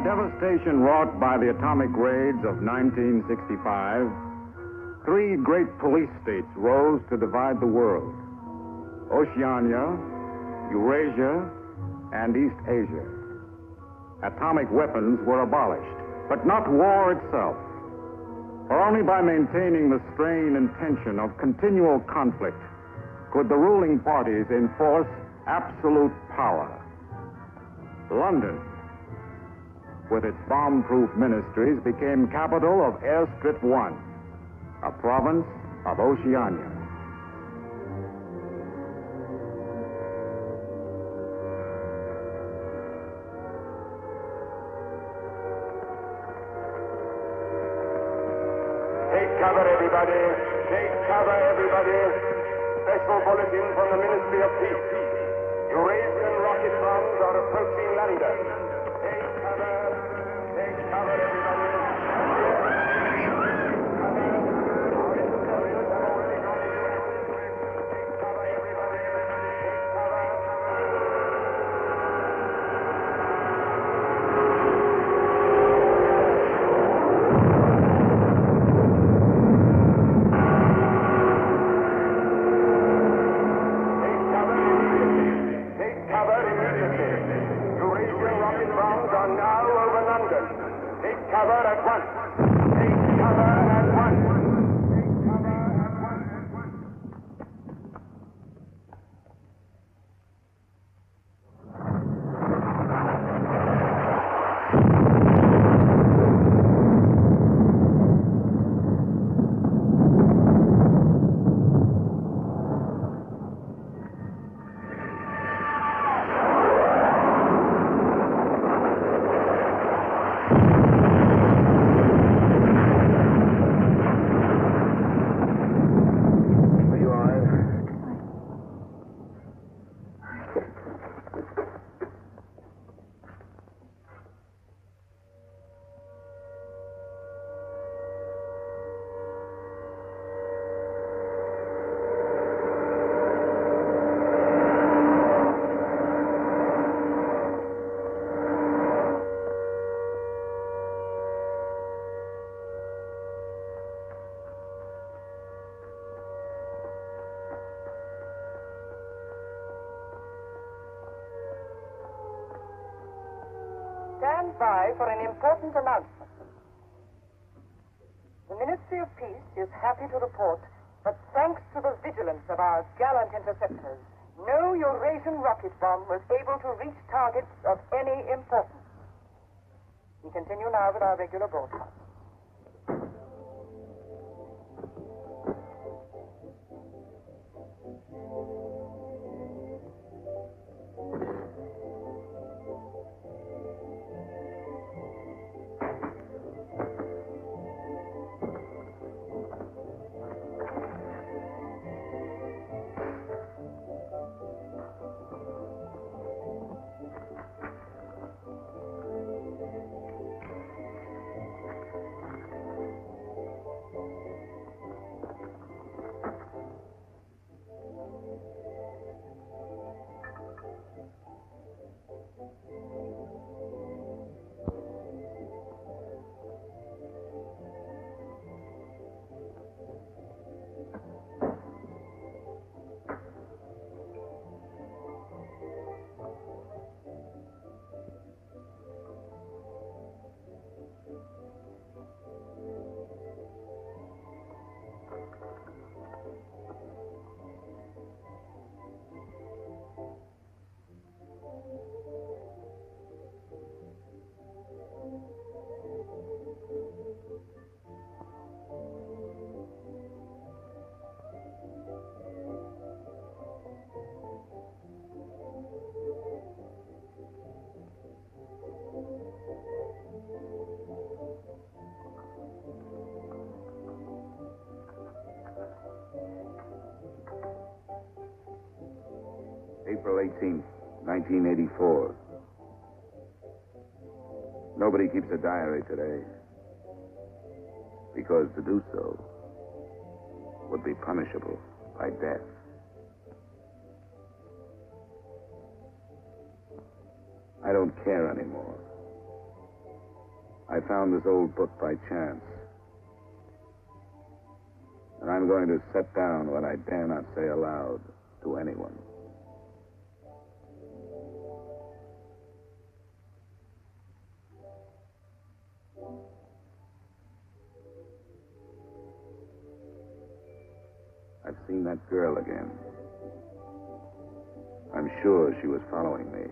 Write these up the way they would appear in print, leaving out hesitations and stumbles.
devastation wrought by the atomic raids of 1965, three great police states rose to divide the world: Oceania, Eurasia, and East Asia. Atomic weapons were abolished, but not war itself. For only by maintaining the strain and tension of continual conflict could the ruling parties enforce absolute power. London, with its bomb-proof ministries, became capital of Airstrip 1, a province of Oceania. Take cover, everybody. Take cover, everybody. Special bulletin from the Ministry of Peace. Eurasian rocket bombs are approaching London. Take cover, everybody. Stand by for an important announcement. The Ministry of Peace is happy to report that thanks to the vigilance of our gallant interceptors, no Eurasian rocket bomb was able to reach targets of any importance. We continue now with our regular broadcast. April 18th, 1984. Nobody keeps a diary today, because to do so would be punishable by death. I don't care anymore. I found this old book by chance. And I'm going to set down what I dare not say aloud to anyone. I've seen that girl again. I'm sure she was following me.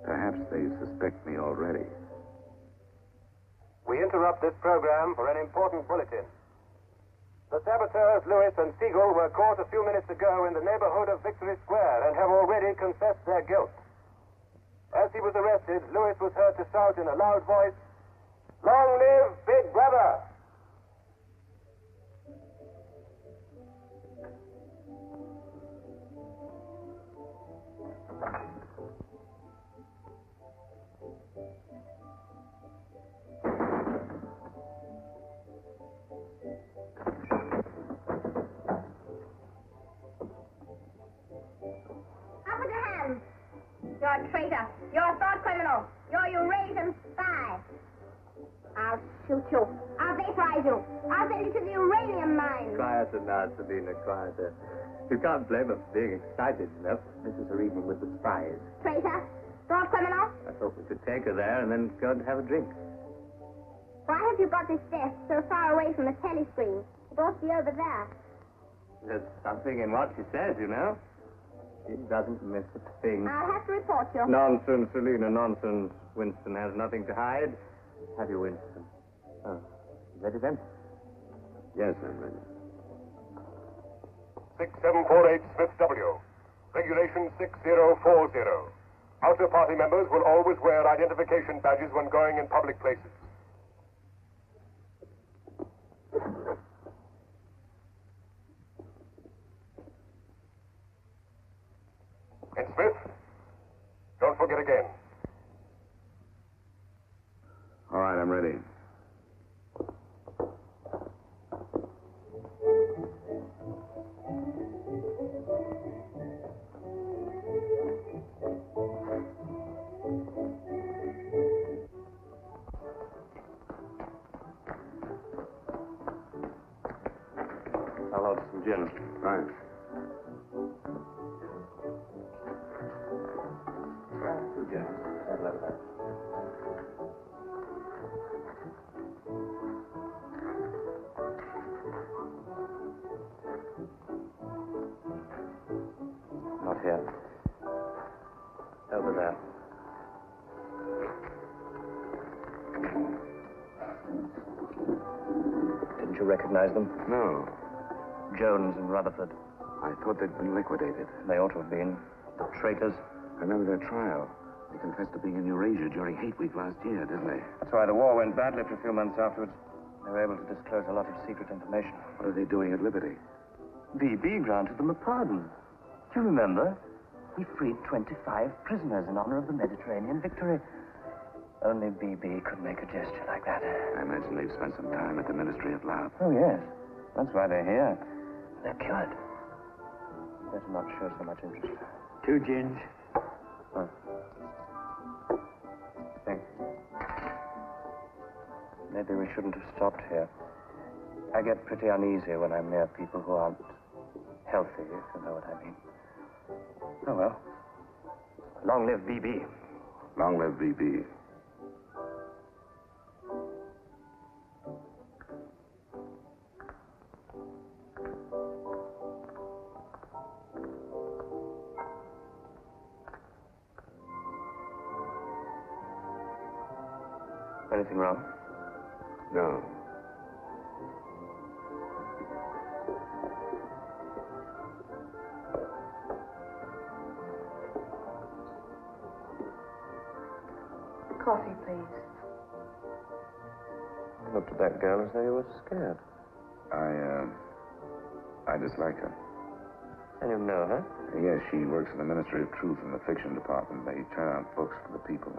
Perhaps they suspect me already. We interrupt this program for an important bulletin. The saboteurs Lewis and Siegel were caught a few minutes ago in the neighborhood of Victory Square and have already confessed their guilt. As he was arrested, Lewis was heard to shout in a loud voice, "Long live Big Brother!" You're a traitor. You're a thought criminal. You're a Eurasian spy. I'll shoot you. I'll vaporize you. I'll send you to the uranium mine. Quieter now, Sabina, quieter. You can't blame her for being excited enough. This is her evening with the spies. Traitor. Thought criminal. I thought we could take her there and then go and have a drink. Why have you got this desk so far away from the telescreen? It ought to be over there. There's something in what she says, you know. She doesn't miss a thing. I'll have to report you. Nonsense, Selina, nonsense. Winston has nothing to hide. Have you, Winston? Oh, you ready then? Yes, I'm ready. 6748 Smith W. Regulation 6040. Outer party members will always wear identification badges when going in public places. And Smith, don't forget again. All right, I'm ready. I'll order some gin. Right. Yes. I'd love that. Not here. Over there. Didn't you recognize them? No. Jones and Rutherford. I thought they'd been liquidated. They ought to have been. Traitors. I remember their trial. They confessed to being in Eurasia during Hate Week last year, didn't they? That's why the war went badly for a few months afterwards. They were able to disclose a lot of secret information. What are they doing at Liberty? BB granted them a pardon. Do you remember? He freed 25 prisoners in honor of the Mediterranean victory. Only BB could make a gesture like that. I imagine they've spent some time at the Ministry of Love. Oh, yes. That's why they're here. They're cured. Better not show so much interest. 2 gins. Oh. Thanks. Maybe we shouldn't have stopped here. I get pretty uneasy when I'm near people who aren't healthy, if you know what I mean. Oh, well. Long live BB. Long live BB. Anything wrong? No. Coffee, please. You looked at that girl as though you were scared. I dislike her. And you know her? Yes, she works in the Ministry of Truth in the fiction department. They turn out books for the people.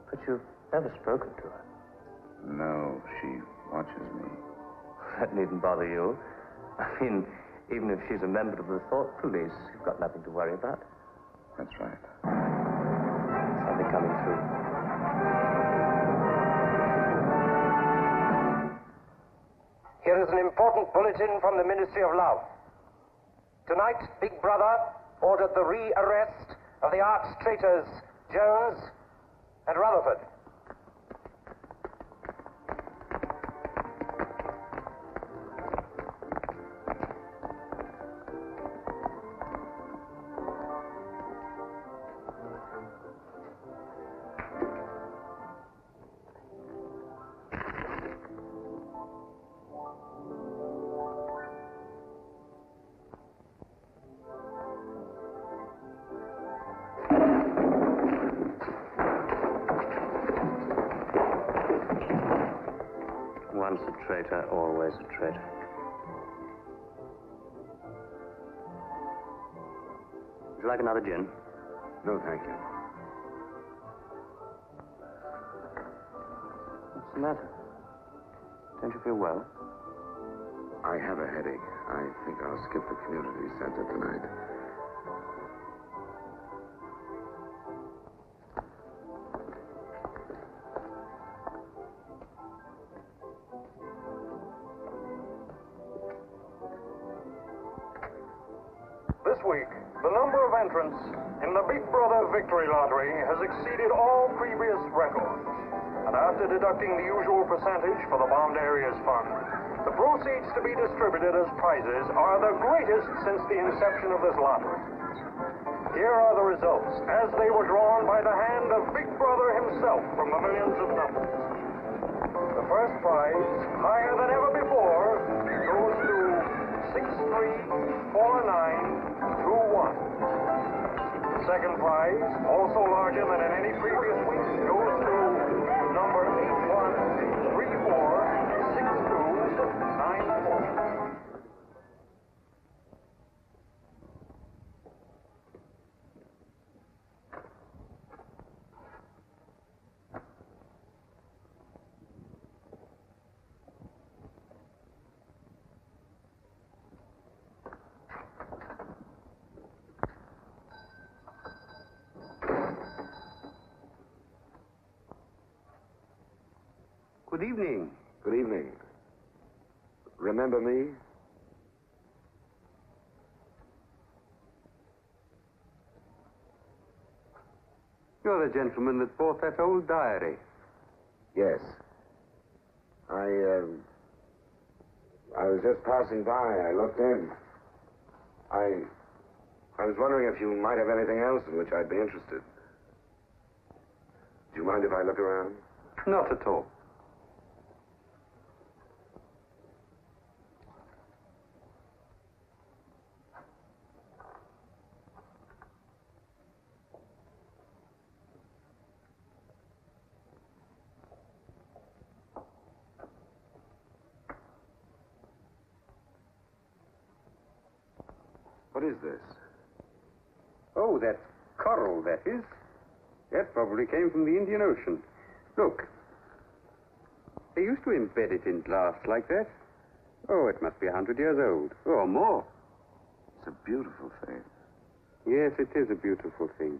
But you've never spoken to her. No, she watches me. That needn't bother you. I mean, even if she's a member of the thought police, you've got nothing to worry about. That's right. Something coming through. Here is an important bulletin from the Ministry of Love. Tonight, Big Brother ordered the re-arrest of the arch traitors Jones and Rutherford. Once a traitor, always a traitor. Would you like another gin? No, thank you. What's the matter? Don't you feel well? I have a headache. I think I'll skip the community center tonight. This week, the number of entrants in the Big Brother Victory Lottery has exceeded all previous records. And after deducting the usual percentage for the Bombed Areas Fund, the proceeds to be distributed as prizes are the greatest since the inception of this lottery. Here are the results as they were drawn by the hand of Big Brother himself from the millions of numbers. The first prize, higher than ever before, goes to 634921. The second prize, also larger than in any previous week, goes to number 81346294. Good evening. Good evening. Remember me? You're the gentleman that bought that old diary. Yes. I was just passing by. I looked in. I was wondering if you might have anything else in which I'd be interested. Do you mind if I look around? Not at all. What is this? Oh, that's coral, that is. That probably came from the Indian Ocean. Look. They used to embed it in glass like that. Oh, it must be 100 years old, or more. It's a beautiful thing. Yes, it is a beautiful thing.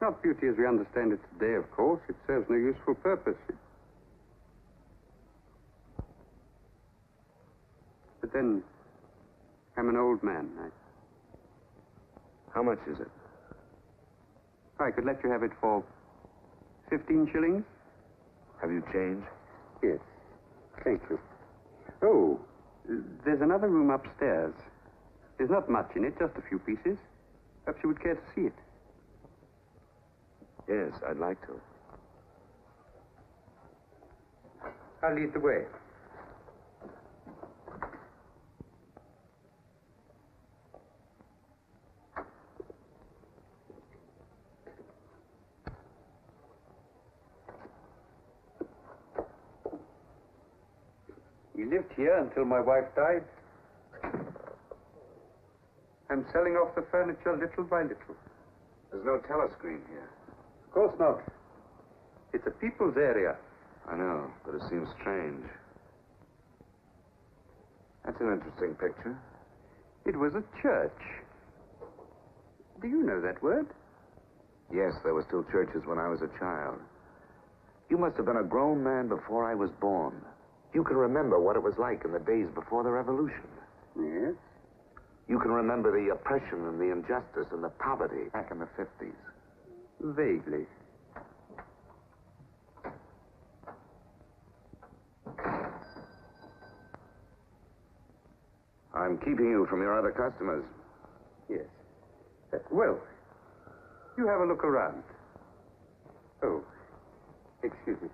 Not beauty as we understand it today, of course. It serves no useful purpose. But then, I'm an old man. How much is it? I could let you have it for 15 shillings. Have you change? Yes. Thank you. Oh, there's another room upstairs. There's not much in it, just a few pieces. Perhaps you would care to see it. Yes, I'd like to. I'll lead the way. We lived here until my wife died. I'm selling off the furniture little by little. There's no telescreen here. Of course not. It's a people's area. I know, but it seems strange. That's an interesting picture. It was a church. Do you know that word? Yes, there were still churches when I was a child. You must have been a grown man before I was born. You can remember what it was like in the days before the revolution. Yes? You can remember the oppression and the injustice and the poverty back in the 50s. Vaguely. I'm keeping you from your other customers. Yes. Well, you have a look around. Oh, excuse me.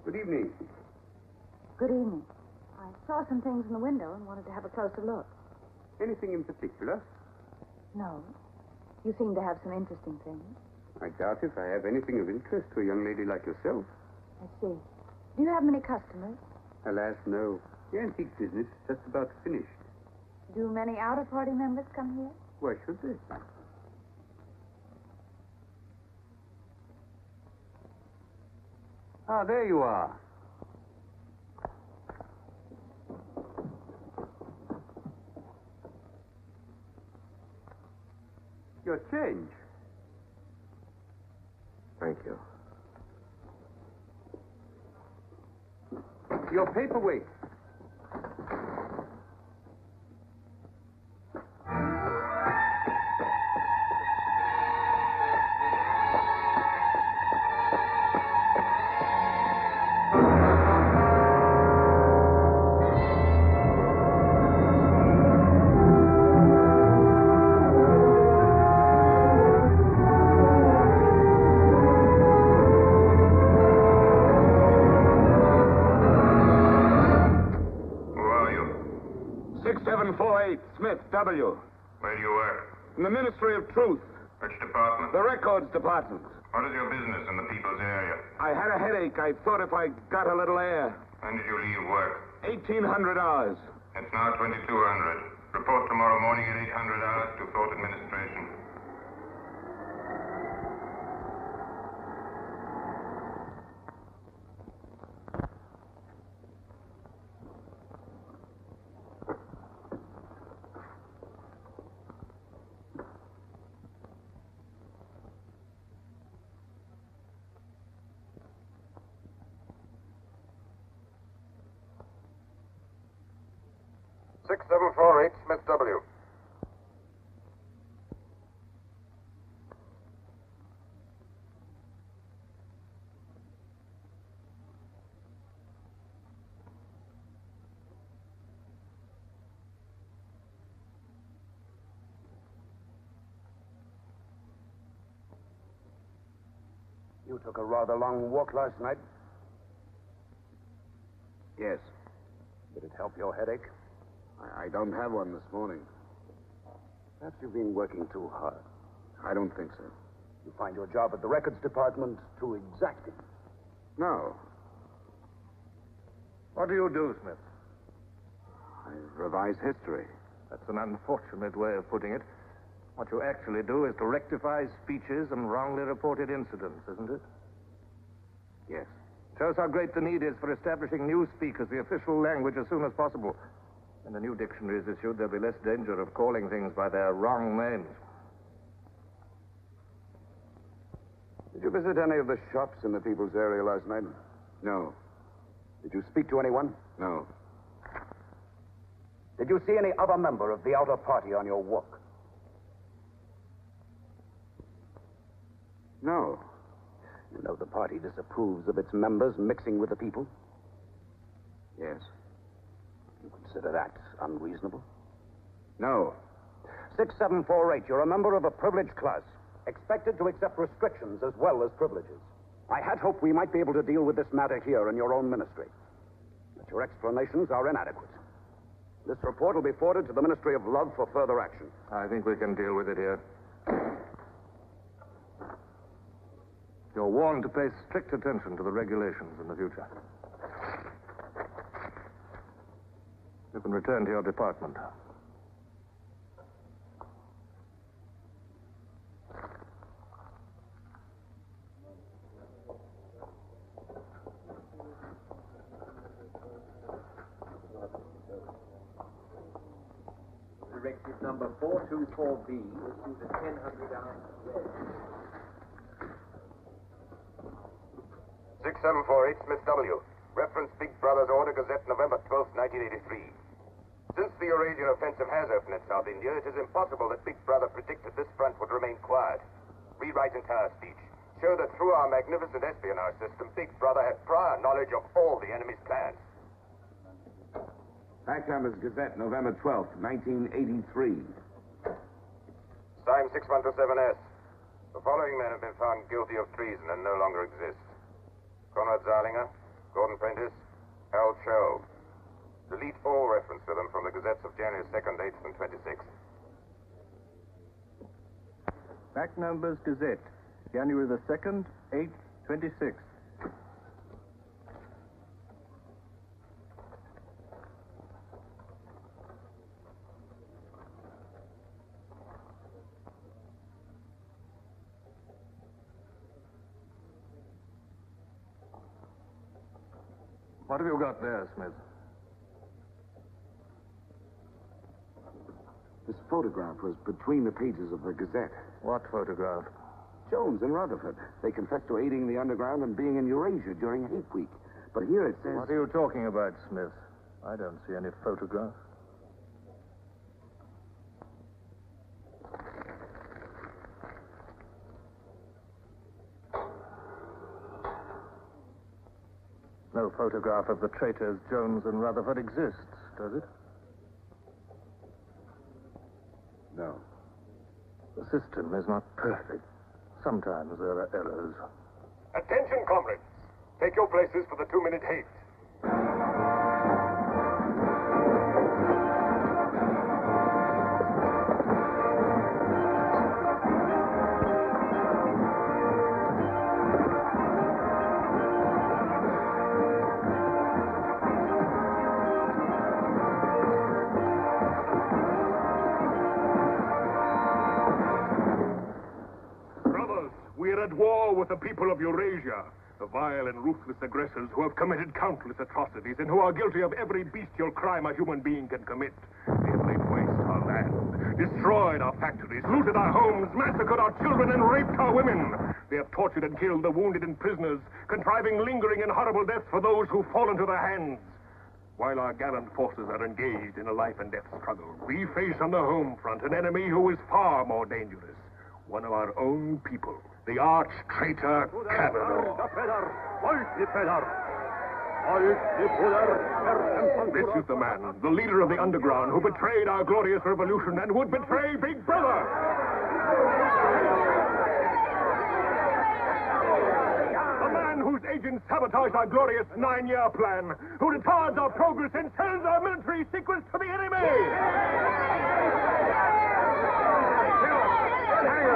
Good evening. Good evening. I saw some things in the window and wanted to have a closer look. Anything in particular? No. You seem to have some interesting things. I doubt if I have anything of interest to a young lady like yourself. I see. Do you have many customers? Alas, no. The antique business is just about finished. Do many outer-party members come here? Why should they? Ah, there you are. Your change. Thank you. Your paperweight. Smith, W. Where do you work? In the Ministry of Truth. Which department? The Records Department. What is your business in the people's area? I had a headache. I thought if I got a little air. When did you leave work? 1,800 hours. It's now 2,200. Report tomorrow morning at 800 hours to Fort Administration. Smith W. You took a rather long walk last night. Yes. Did it help your headache? I don't have one this morning. Perhaps you've been working too hard. I don't think so. You find your job at the records department too exacting. No. What do you do, Smith? I revise history. That's an unfortunate way of putting it. What you actually do is to rectify speeches and wrongly reported incidents, isn't it? Yes. Shows how great the need is for establishing newspeak as the official language as soon as possible. When a new dictionary is issued, there'll be less danger of calling things by their wrong names. Did you visit any of the shops in the people's area last night? No. Did you speak to anyone? No. Did you see any other member of the outer party on your walk? No. You know the party disapproves of its members mixing with the people? Yes. You consider that unreasonable? No. 6748, you're a member of a privileged class, expected to accept restrictions as well as privileges. I had hoped we might be able to deal with this matter here in your own ministry. But your explanations are inadequate. This report will be forwarded to the Ministry of Love for further action. I think we can deal with it here. You're warned to pay strict attention to the regulations in the future. You can return to your department. Directive number 424B, issued at 1000 hours. 6748 Smith W. Reference Big Brother's Order Gazette, November 12, 1983. Since the Eurasian offensive has opened in South India, it is impossible that Big Brother predicted this front would remain quiet. Rewrite entire speech. Show that through our magnificent espionage system, Big Brother had prior knowledge of all the enemy's plans. Fact numbers Gazette, November 12th, 1983. Signed 6127S. The following men have been found guilty of treason and no longer exist. Conrad Zarlinger, Gordon Prentice, Hal Cho. Delete all reference to them from the Gazettes of January 2nd, 8th, and 26th. Fact numbers Gazette, January the 2nd, 8th, 26th. What have you got there, Smith? This photograph was between the pages of the Gazette. What photograph? Jones and Rutherford. They confessed to aiding the underground and being in Eurasia during hate week. But here it says... What are you talking about, Smith? I don't see any photograph. No photograph of the traitors Jones and Rutherford exists, does it? No. The system is not perfect. Sometimes there are errors. Attention, comrades. Take your places for the 2-minute hate. At war with the people of Eurasia, the vile and ruthless aggressors who have committed countless atrocities and who are guilty of every bestial crime a human being can commit. They have laid waste our land, destroyed our factories, looted our homes, massacred our children, and raped our women. They have tortured and killed the wounded and prisoners, contriving lingering and horrible deaths for those who fall into their hands. While our gallant forces are engaged in a life and death struggle, we face on the home front an enemy who is far more dangerous. One of our own people. The arch-traitor Cavanaugh. This is the man, the leader of the underground, who betrayed our glorious revolution and would betray Big Brother. The man whose agents sabotaged our glorious 9-year plan, who retards our progress and sells our military secrets to the enemy.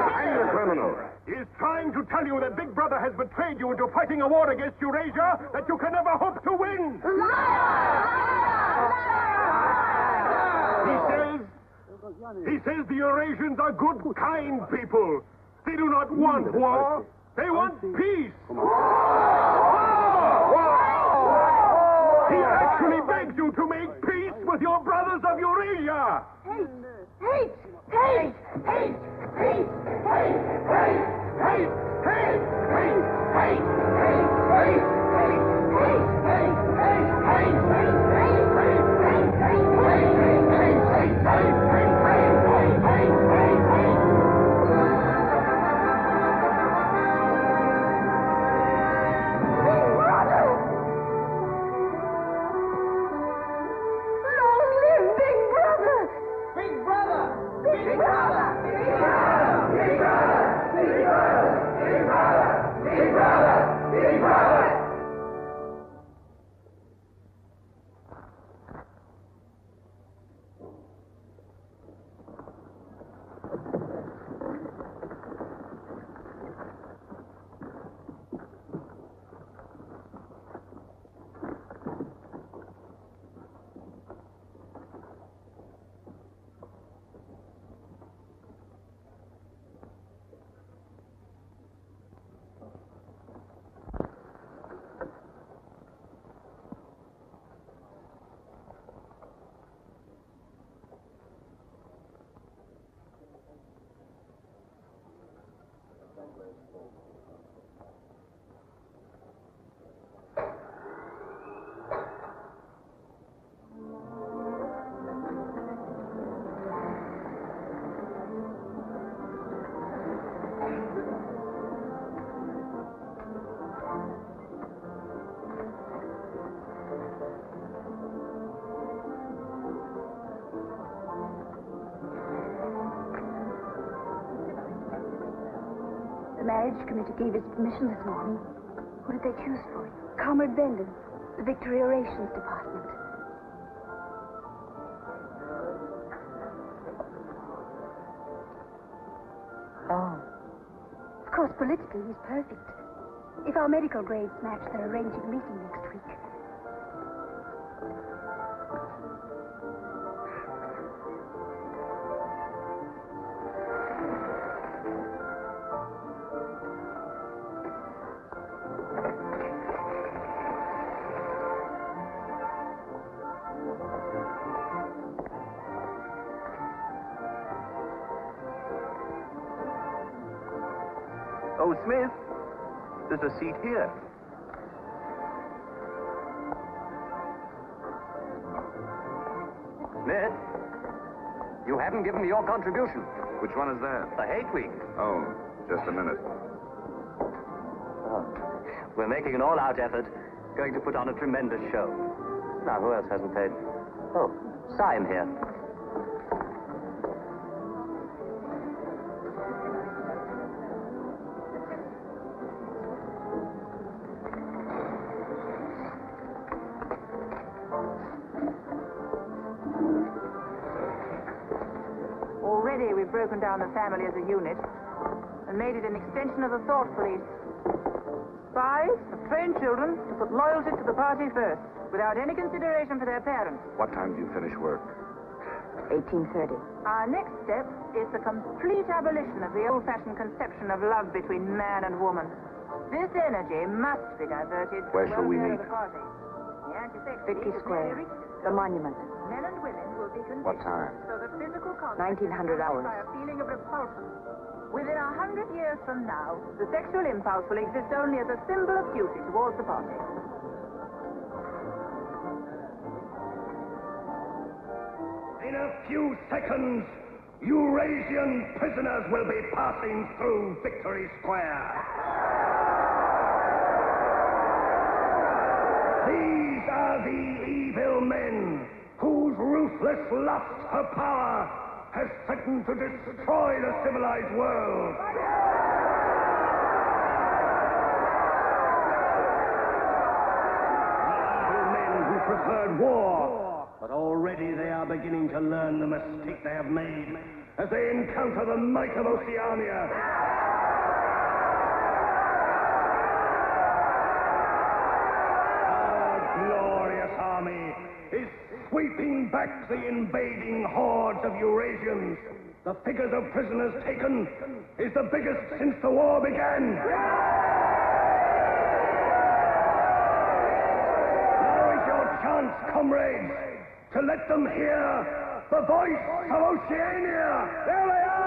Hang the criminal. He is trying to tell you that Big Brother has betrayed you into fighting a war against Eurasia that you can never hope to win. He says the Eurasians are good, kind people. They do not want war. They want peace. He actually begs you to make peace with your brothers of Eurasia. Hate! Hate! Hate! Hate! Hate! Hate! Hate! Hate! Hate! Hate! Hate! The marriage committee gave us permission this morning. Who did they choose for you? Comrade Bendon, the Victory Orations Department. Oh. Of course, politically, he's perfect. If our medical grades match, they're arranging a meeting next week. Oh, Smith, there's a seat here. Smith, you haven't given me your contribution. Which one is that? The Hate Week. Oh, just a minute. Oh. We're making an all-out effort, going to put on a tremendous show. Now, who else hasn't paid? Oh, Syme here. Already we've broken down the family as a unit and made it an extension of the thought police. Spies have trained children to put loyalty to the party first, without any consideration for their parents. What time do you finish work? 1830. Our next step is the complete abolition of the old-fashioned conception of love between man and woman. This energy must be diverted to Where the shall we welfare meet? of the party. The anti-sex Victory league has Square, nearly reached its the goal. monument. Men and women will be conditioned What time? so that physical contact 1900 is hours. by a feeling of repulsion. Within 100 years from now, the sexual impulse will exist only as a symbol of duty towards the party. In a few seconds, Eurasian prisoners will be passing through Victory Square. These are the evil men whose ruthless lust for power has threatened to destroy the civilized world. The evil men who preferred war, but already they are beginning to learn the mistake they have made as they encounter the might of Oceania. Our glorious army is sweeping back the invading hordes of Eurasians. The figures of prisoners taken is the biggest since the war began. Now is your chance, comrades, to let them hear the voice of Oceania. There they are!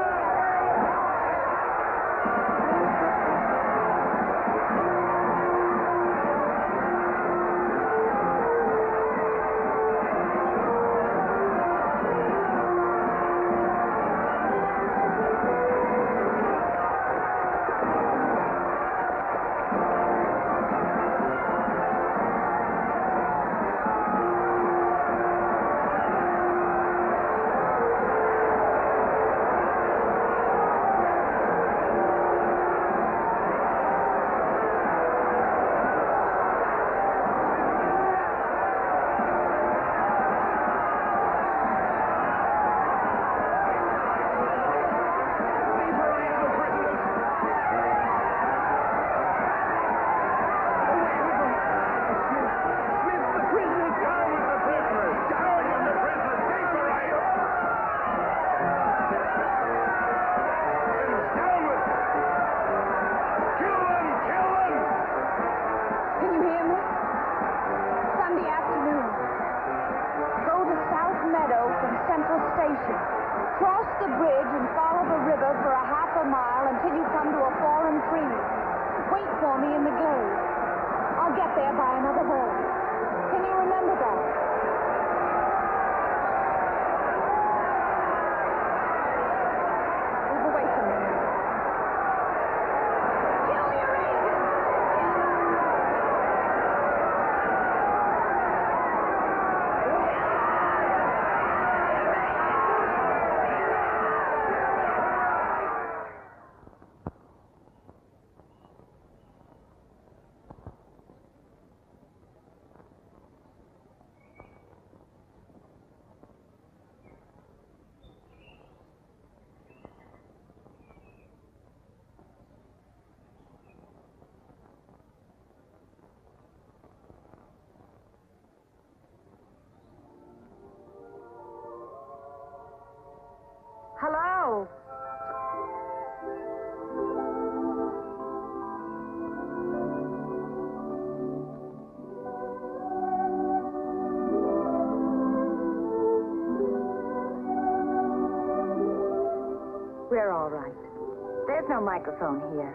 Cross the bridge and follow the river for a half a another mile until you come to a fallen tree. Wait for me in the glade. I'll get there by another boat. Can you remember that? Move away from me now. Kill the Eurasians! Hello? We're all right. There's no microphone here.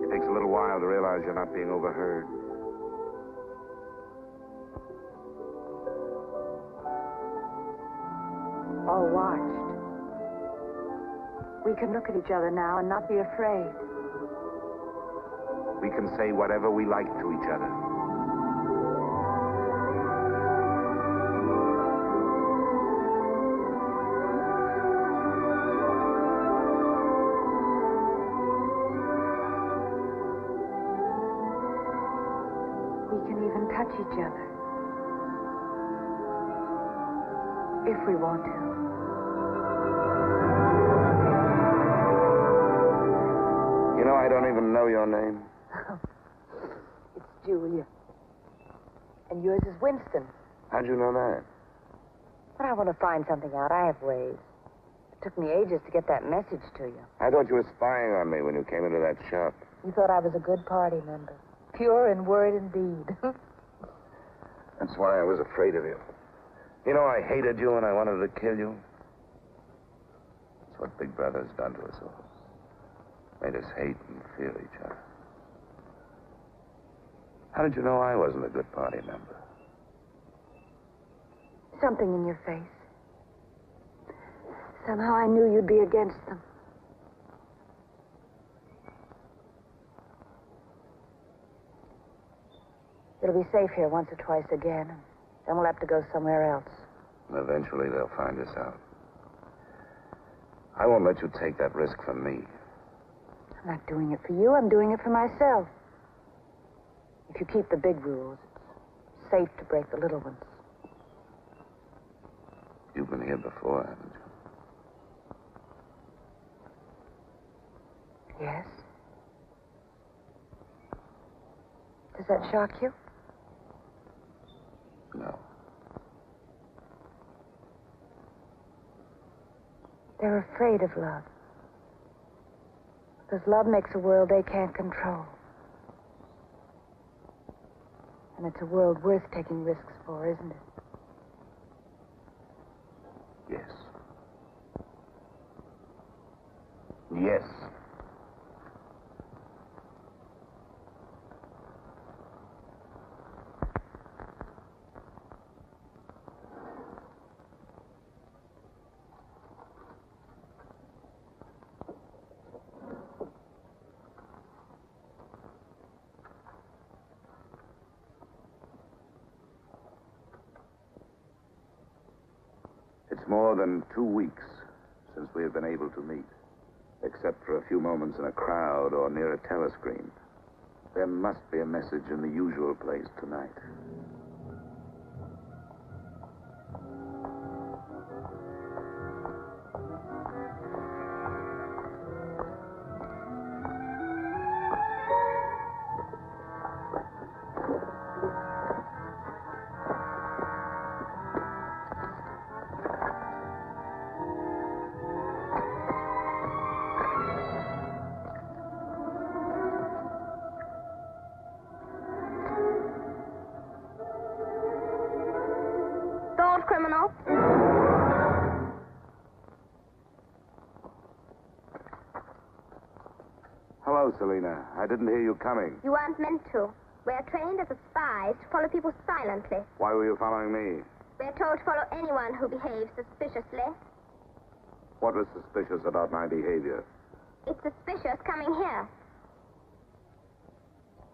It takes a little while to realize you're not being overheard. Or watched. We can look at each other now and not be afraid. We can say whatever we like to each other. We can even touch each other. If we want to. You know, I don't even know your name. It's Julia. And yours is Winston. How'd you know that? But I want to find something out. I have ways. It took me ages to get that message to you. I thought you were spying on me when you came into that shop. You thought I was a good party member. Pure in word and deed. That's why I was afraid of you. You know, I hated you and I wanted to kill you. That's what Big Brother's done to us all. Made us hate and fear each other. How did you know I wasn't a good party member? Something in your face. Somehow I knew you'd be against them. It'll be safe here once or twice again, and then we'll have to go somewhere else. Eventually they'll find us out. I won't let you take that risk for me. I'm not doing it for you. I'm doing it for myself. If you keep the big rules, it's safe to break the little ones. You've been here before, haven't you? Yes. Does that shock you? No. They're afraid of love. Because love makes a world they can't control. And it's a world worth taking risks for, isn't it? Yes. Yes. It's more than 2 weeks since we have been able to meet, except for a few moments in a crowd or near a telescreen. There must be a message in the usual place tonight. Hello, Selina. I didn't hear you coming. You weren't meant to. We're trained as spies to follow people silently. Why were you following me? We're told to follow anyone who behaves suspiciously. What was suspicious about my behavior? It's suspicious coming here.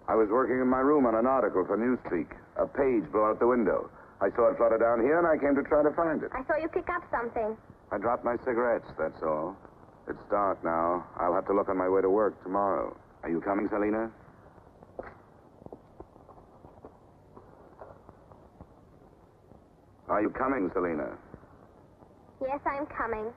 I was working in my room on an article for Newspeak. A page blew out the window. I saw it flutter down here, and I came to try to find it. I saw you pick up something. I dropped my cigarettes, that's all. It's dark now. I'll have to look on my way to work tomorrow. Are you coming, Selina? Are you coming, Selina? Yes, I'm coming.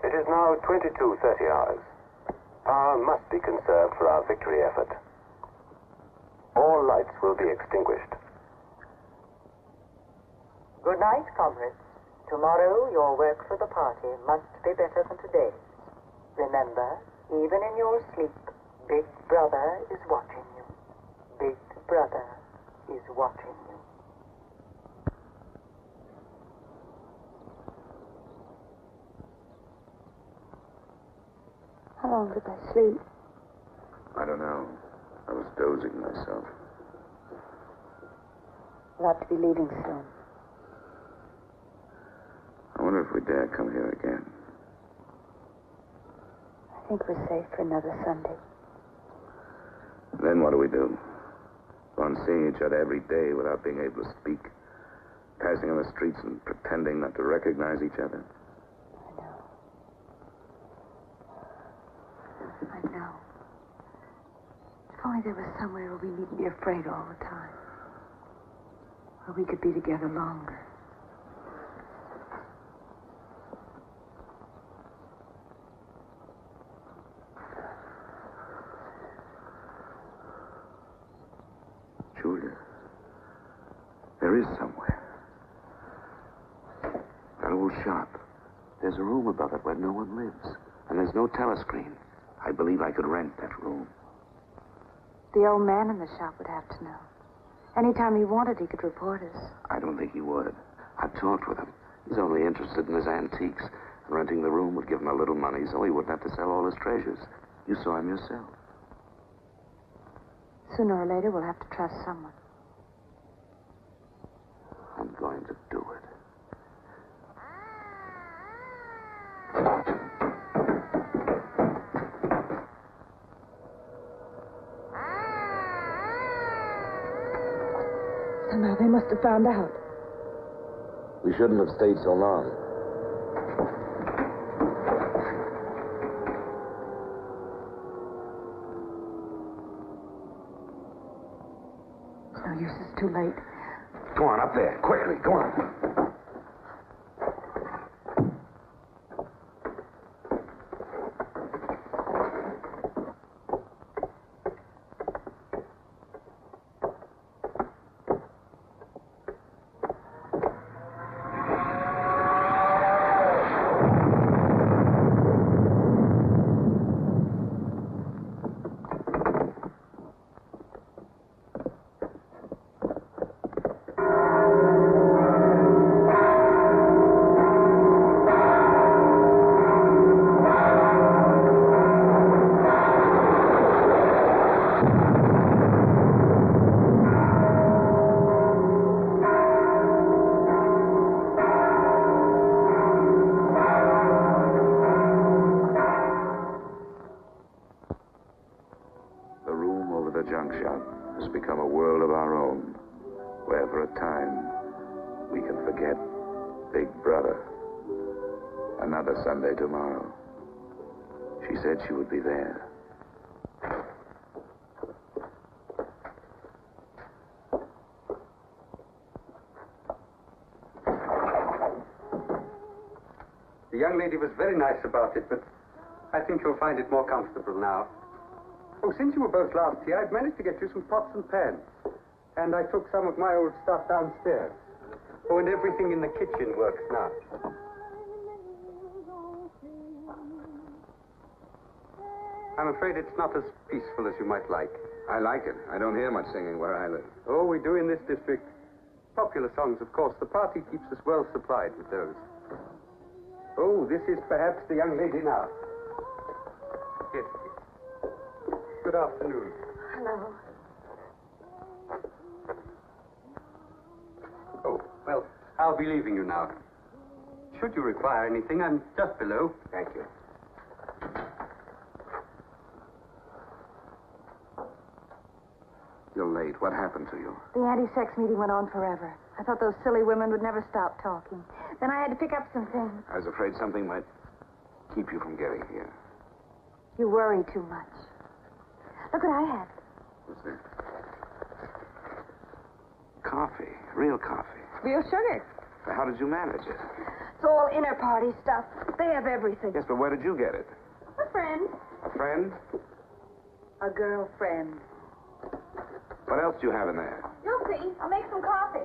It is now 22:30 hours. Power must be conserved for our victory effort. All lights will be extinguished. Good night, comrades. Tomorrow, your work for the party must be better than today's. Remember, even in your sleep, Big Brother is watching you. Big Brother is watching you. How long did I sleep? I don't know. I was dozing myself. We'll have to be leaving soon. I wonder if we dare come here again. I think we're safe for another Sunday. Then what do we do? Go on seeing each other every day without being able to speak. Passing on the streets and pretending not to recognize each other. I know. If only there was somewhere where we needn't be afraid all the time. Where we could be together longer. Julia, there is somewhere. That old shop. There's a room above it where no one lives. And there's no telescreen. I believe I could rent that room. The old man in the shop would have to know. Anytime he wanted, he could report us. I don't think he would. I've talked with him. He's only interested in his antiques. And renting the room would give him a little money so he wouldn't have to sell all his treasures. You saw him yourself. Sooner or later, we'll have to trust someone. I'm going to do it. Somehow they must have found out. We shouldn't have stayed so long. It's no use, it's too late. Go on, up there. Quickly, go on. junk shop has become a world of our own, where for a time we can forget Big Brother. Another Sunday tomorrow. She said she would be there. The young lady was very nice about it, but I think you'll find it more comfortable now. Oh, since you were both last here, I've managed to get you some pots and pans. And I took some of my old stuff downstairs. Oh, and everything in the kitchen works now. I'm afraid it's not as peaceful as you might like. I like it. I don't hear much singing where I live. Oh, we do in this district. Popular songs, of course. The party keeps us well supplied with those. Oh, this is perhaps the young lady now. Yes. Good afternoon. Hello. Oh, well, I'll be leaving you now. Should you require anything, I'm just below. Thank you. You're late. What happened to you? The anti-sex meeting went on forever. I thought those silly women would never stop talking. Then I had to pick up some things. I was afraid something might keep you from getting here. You worry too much. Look what I have. What's that? Coffee. Real coffee. Real sugar. How did you manage it? It's all inner party stuff. They have everything. Yes, but where did you get it? A friend. A friend? A girlfriend. What else do you have in there? You'll see. I'll make some coffee.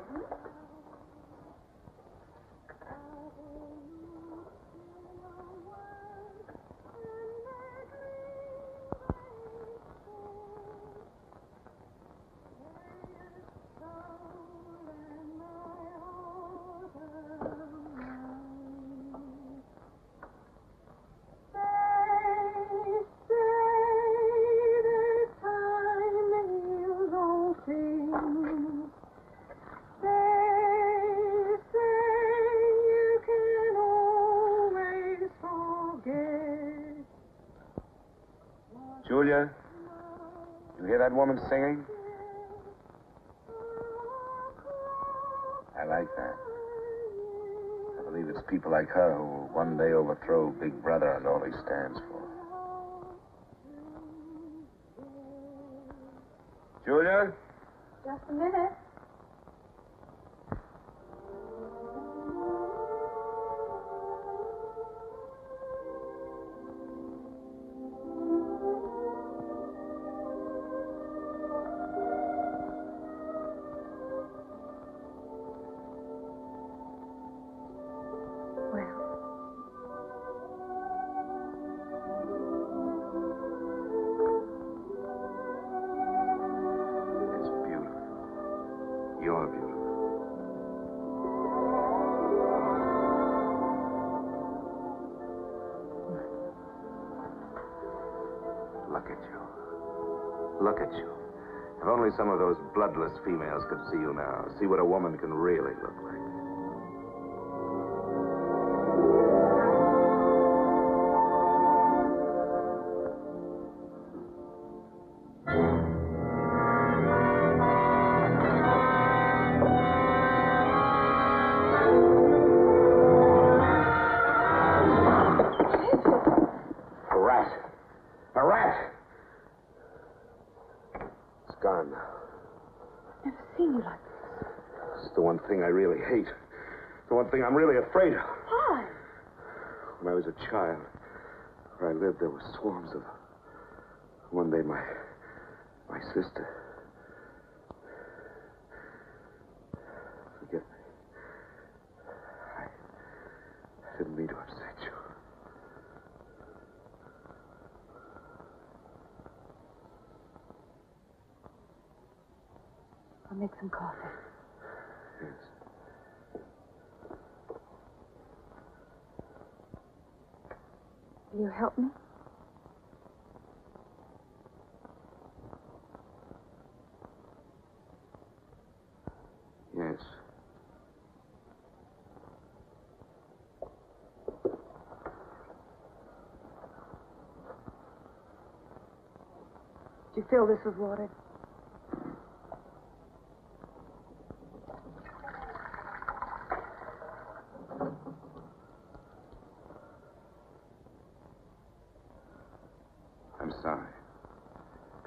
Julia, you hear that woman singing? I like that. I believe it's people like her who will one day overthrow Big Brother and all he stands for. Julia? Just a minute. You're beautiful. Look at you. Look at you. If only some of those bloodless females could see you now, see what a woman can really look like. I really hate. The one thing I'm really afraid of. Why? When I was a child, where I lived, there were swarms of them. One day, my sister. Forgive me. I didn't mean to upset you. I'll make some coffee. Yes. Will you help me? Yes. Did you fill this with water? Psi.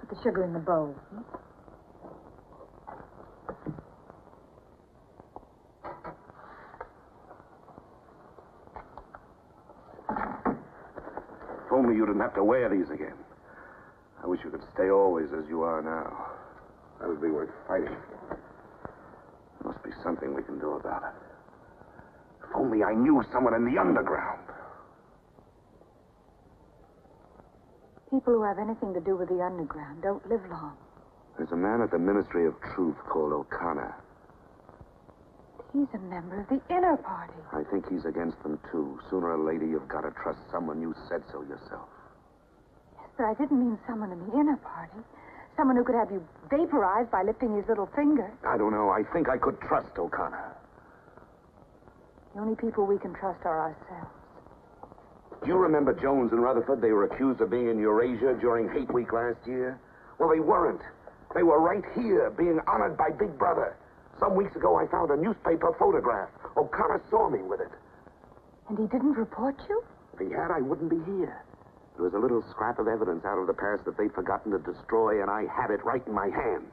Put the sugar in the bowl. If only you didn't have to wear these again. I wish you could stay always as you are now. That would be worth fighting for. There must be something we can do about it. If only I knew someone in the underground. People who have anything to do with the underground don't live long. There's a man at the Ministry of Truth called O'Connor. He's a member of the inner party. I think he's against them, too. Sooner or later, you've got to trust someone. You said so yourself. Yes, but I didn't mean someone in the inner party. Someone who could have you vaporized by lifting his little finger. I don't know. I think I could trust O'Connor. The only people we can trust are ourselves. Do you remember Jones and Rutherford? They were accused of being in Eurasia during Hate Week last year. Well, they weren't. They were right here, being honored by Big Brother. Some weeks ago, I found a newspaper photograph. O'Connor saw me with it. And he didn't report you? If he had, I wouldn't be here. There was a little scrap of evidence out of the past that they'd forgotten to destroy, and I had it right in my hand.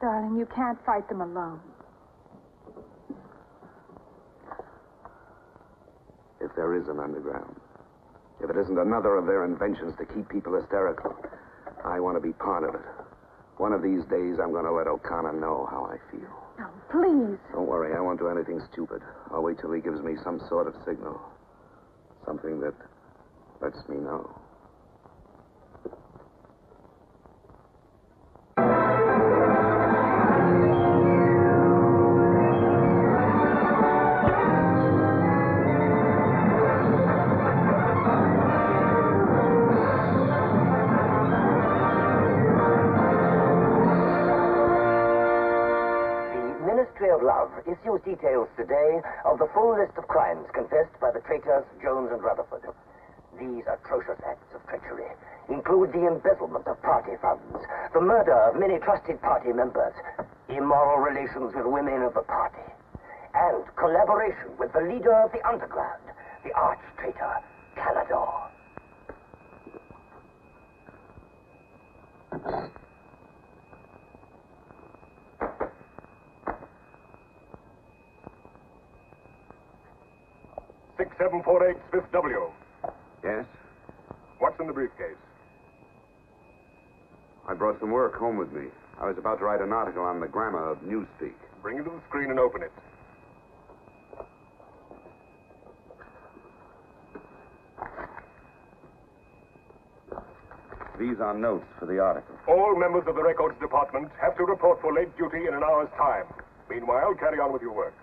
Darling, you can't fight them alone. If there is an underground, if it isn't another of their inventions to keep people hysterical, I want to be part of it. One of these days, I'm going to let O'Connor know how I feel. Now, please. Don't worry, I won't do anything stupid. I'll wait till he gives me some sort of signal. Something that lets me know. Issues details today of the full list of crimes confessed by the traitors Jones and Rutherford. These atrocious acts of treachery include the embezzlement of party funds, the murder of many trusted party members, immoral relations with women of the party, and collaboration with the leader of the underground, the arch-traitor, Canador. $6748 Fifth W. Yes? What's in the briefcase? I brought some work home with me. I was about to write an article on the grammar of newspeak. Bring it to the screen and open it. These are notes for the article. All members of the records department have to report for late duty in an hour's time. Meanwhile, carry on with your work.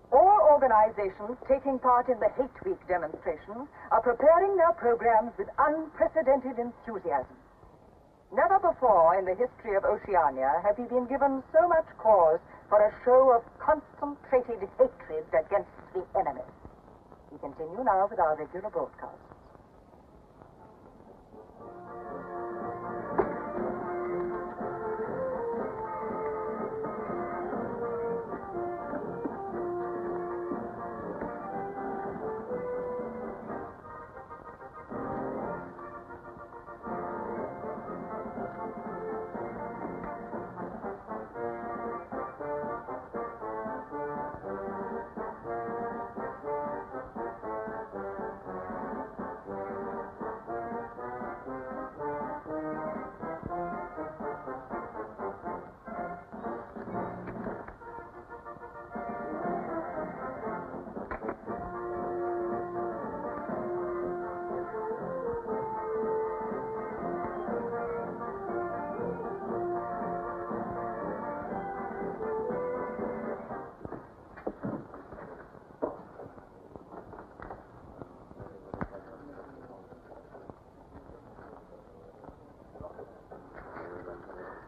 All organizations taking part in the Hate Week demonstration are preparing their programs with unprecedented enthusiasm. Never before in the history of Oceania have we been given so much cause for a show of concentrated hatred against the enemy. We continue now with our regular broadcast.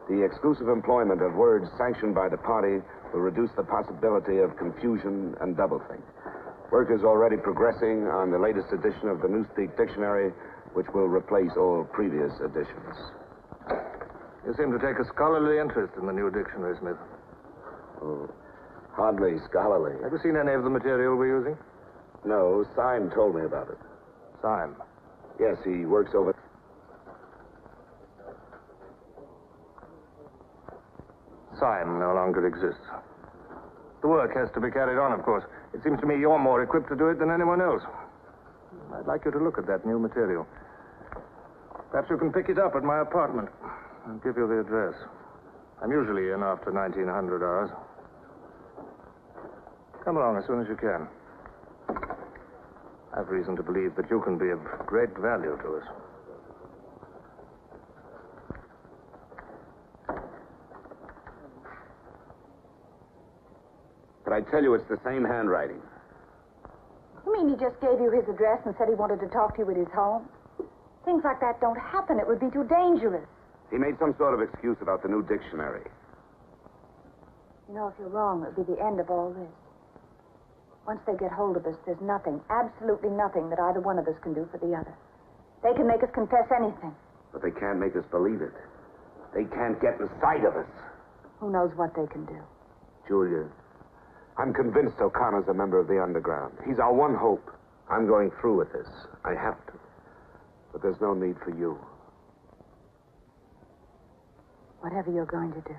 The exclusive employment of words sanctioned by the party will reduce the possibility of confusion and doublethink. Work is already progressing on the latest edition of the Newspeak Dictionary, which will replace all previous editions. You seem to take a scholarly interest in the new dictionary, Smith. Oh, hardly scholarly. Have you seen any of the material we're using? No, Syme told me about it. Syme. Yes, he works over... Syme no longer exists. The work has to be carried on, of course. It seems to me you're more equipped to do it than anyone else. I'd like you to look at that new material. Perhaps you can pick it up at my apartment. I'll give you the address. I'm usually in after 1900 hours. Come along as soon as you can. I've reason to believe that you can be of great value to us. But I tell you, it's the same handwriting. You mean he just gave you his address and said he wanted to talk to you at his home? Things like that don't happen. It would be too dangerous. He made some sort of excuse about the new dictionary. You know, if you're wrong, it would be the end of all this. Once they get hold of us, there's nothing, absolutely nothing, that either one of us can do for the other. They can make us confess anything. But they can't make us believe it. They can't get inside of us. Who knows what they can do? Julia, I'm convinced O'Connor's a member of the underground. He's our one hope. I'm going through with this. I have to. But there's no need for you. Whatever you're going to do,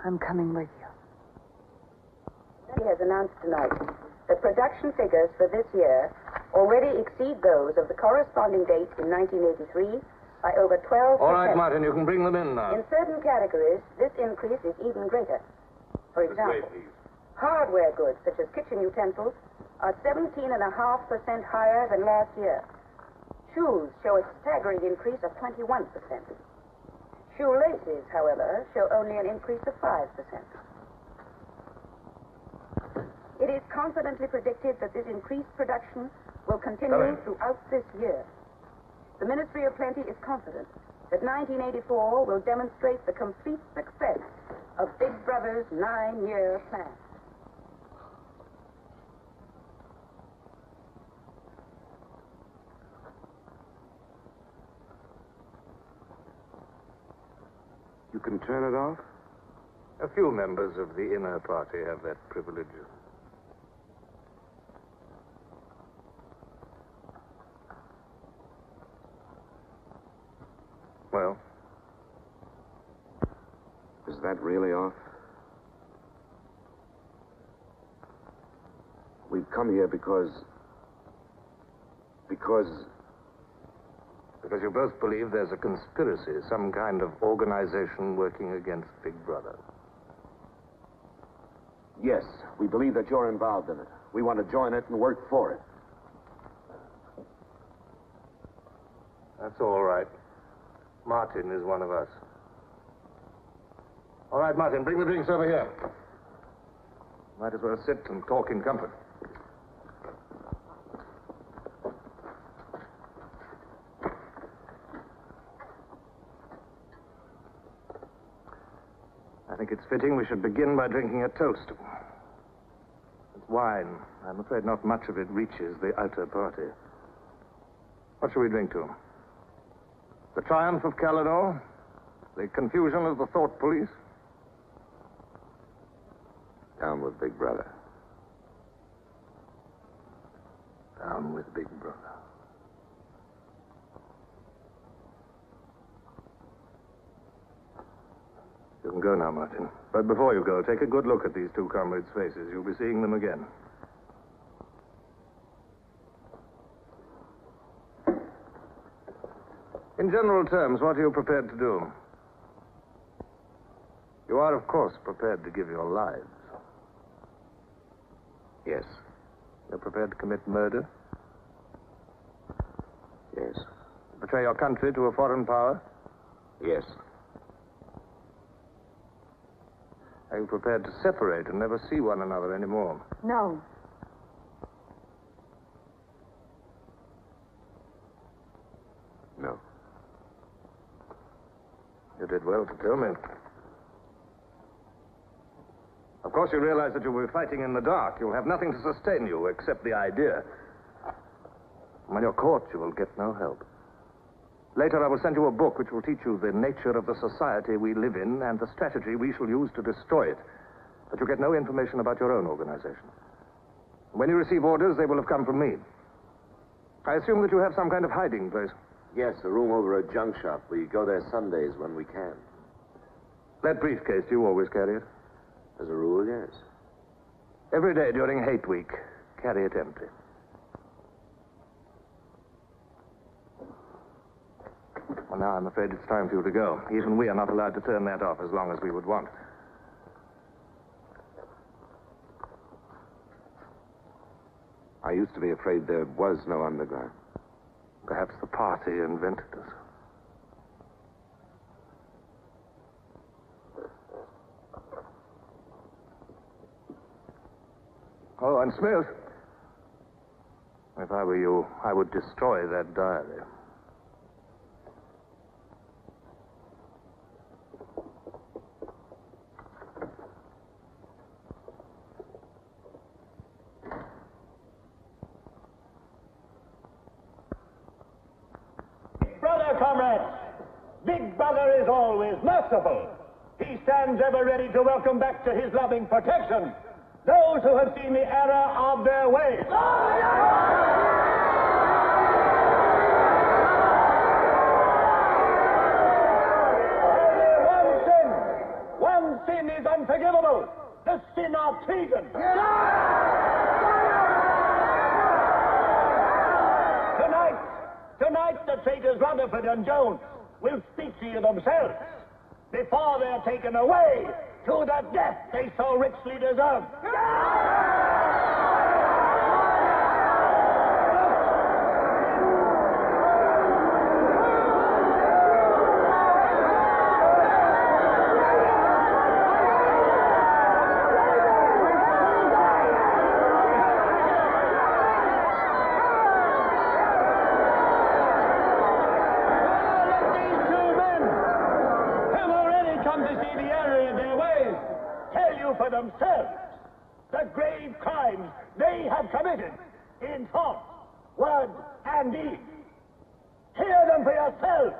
I'm coming with you. He has announced tonight that production figures for this year already exceed those of the corresponding date in 1983 by over 12%. All right, Martin, you can bring them in now. In certain categories, this increase is even greater. For example, hardware goods such as kitchen utensils are 17.5% higher than last year. Shoes show a staggering increase of 21%. Shoelaces, however, show only an increase of 5%. It is confidently predicted that this increased production will continue throughout this year. The Ministry of Plenty is confident that 1984 will demonstrate the complete success of Big Brother's 9-year plan. You can turn it off? A few members of the inner party have that privilege. Well? Is that really off? We've come here because you both believe there's a conspiracy, some kind of organization working against Big Brother. Yes, we believe that you're involved in it. We want to join it and work for it. That's all right. Martin is one of us. All right, Martin, bring the drinks over here. Might as well sit and talk in comfort. I think it's fitting we should begin by drinking a toast. It's wine. I'm afraid not much of it reaches the outer party. What shall we drink to? The triumph of Calidor? The confusion of the thought police? Down with Big Brother. Down with Big Brother. You can go now, Martin. But before you go, take a good look at these two comrades' faces. You'll be seeing them again. In general terms, what are you prepared to do? You are, of course, prepared to give your lives. Yes. You're prepared to commit murder? Yes. Betray your country to a foreign power? Yes. Are you prepared to separate and never see one another anymore? No. No. You did well to tell me. Of course, you realize that you'll be fighting in the dark. You'll have nothing to sustain you except the idea. When you're caught, you will get no help. Later, I will send you a book which will teach you the nature of the society we live in and the strategy we shall use to destroy it. But you get no information about your own organization. When you receive orders, they will have come from me. I assume that you have some kind of hiding place. Yes, a room over a junk shop. We go there Sundays when we can. That briefcase, do you always carry it? As a rule, yes. Every day during Hate Week, carry it empty. Well, now I'm afraid it's time for you to go. Even we are not allowed to turn that off as long as we would want. I used to be afraid there was no underground. Perhaps the party invented us. Oh, and Smith. If I were you, I would destroy that diary. Brother, comrades, Big Brother is always merciful. He stands ever ready to welcome back to his loving protection those who have seen the error of their ways. Only one sin is unforgivable, the sin of treason. Tonight, the traitors Rutherford and Jones will speak to you themselves before they're taken away to the death they so richly deserve. For themselves the grave crimes they have committed in thought, word, and deed. Hear them for yourselves.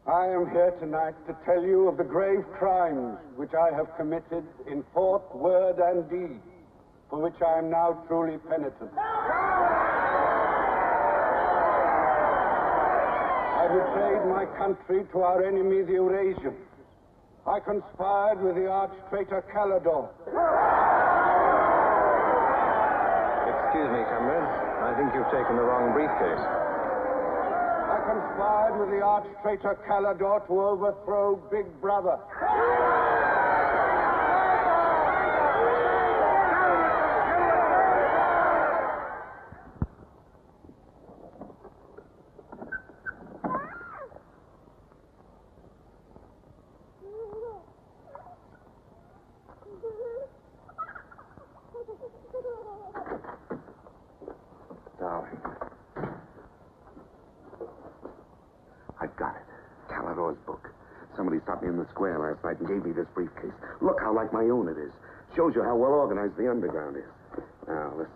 I am here tonight to tell you of the grave crimes which I have committed in thought, word, and deed, for which I am now truly penitent. I betrayed my country to our enemy, the Eurasians. I conspired with the arch-traitor Calidore. Excuse me, comrade. I think you've taken the wrong briefcase. I conspired with the arch-traitor Calidore to overthrow Big Brother. Darling. I've got it. Calidore's book. Somebody stopped me in the square last night and gave me this briefcase. Look how like my own it is. Shows you how well organized the underground is. Now, listen.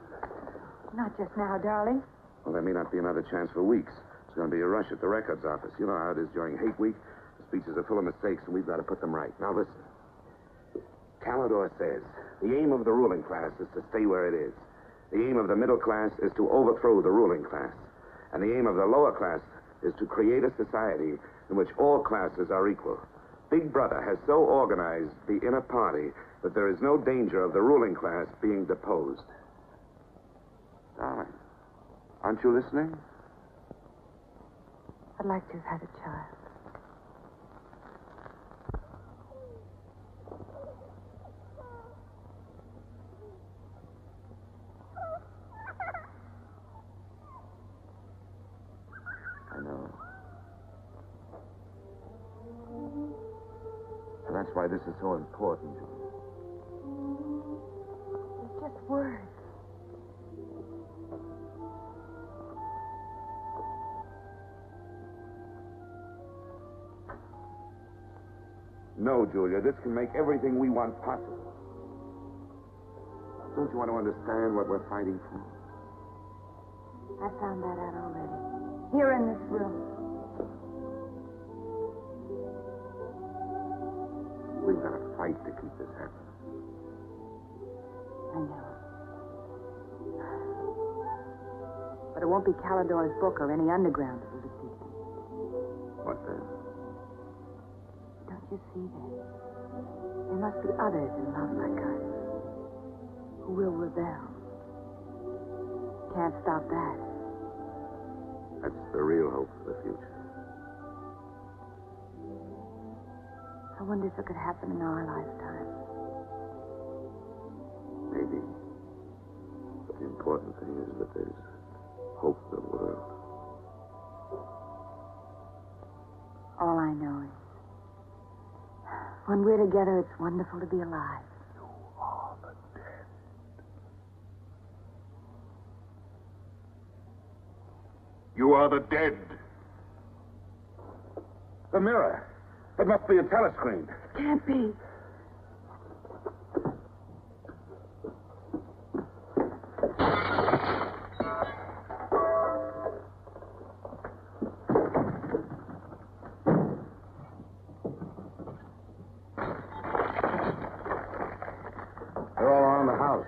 Not just now, darling. Well, there may not be another chance for weeks. There's going to be a rush at the records office. You know how it is during Hate Week. The speeches are full of mistakes, and we've got to put them right. Now, listen. Calidore says the aim of the ruling class is to stay where it is. The aim of the middle class is to overthrow the ruling class. And the aim of the lower class is to create a society in which all classes are equal. Big Brother has so organized the inner party that there is no danger of the ruling class being deposed. Darling, aren't you listening? I'd like to have had a child. I know. And that's why this is so important. It's just words. No, Julia, this can make everything we want possible. Don't you want to understand what we're fighting for? I found that out already. Here in this room. We've got to fight to keep this happening. I know. But it won't be Calidor's book or any underground that will defeat them. What then? Don't you see that? There must be others in love like us who will rebel. Can't stop that. That's the real hope for the future. I wonder if it could happen in our lifetime. Maybe. But the important thing is that there's hope in the world. All I know is, when we're together, it's wonderful to be alive. You are the dead. You are the dead. The mirror. It must be a telescreen. Can't be. They're all around the house.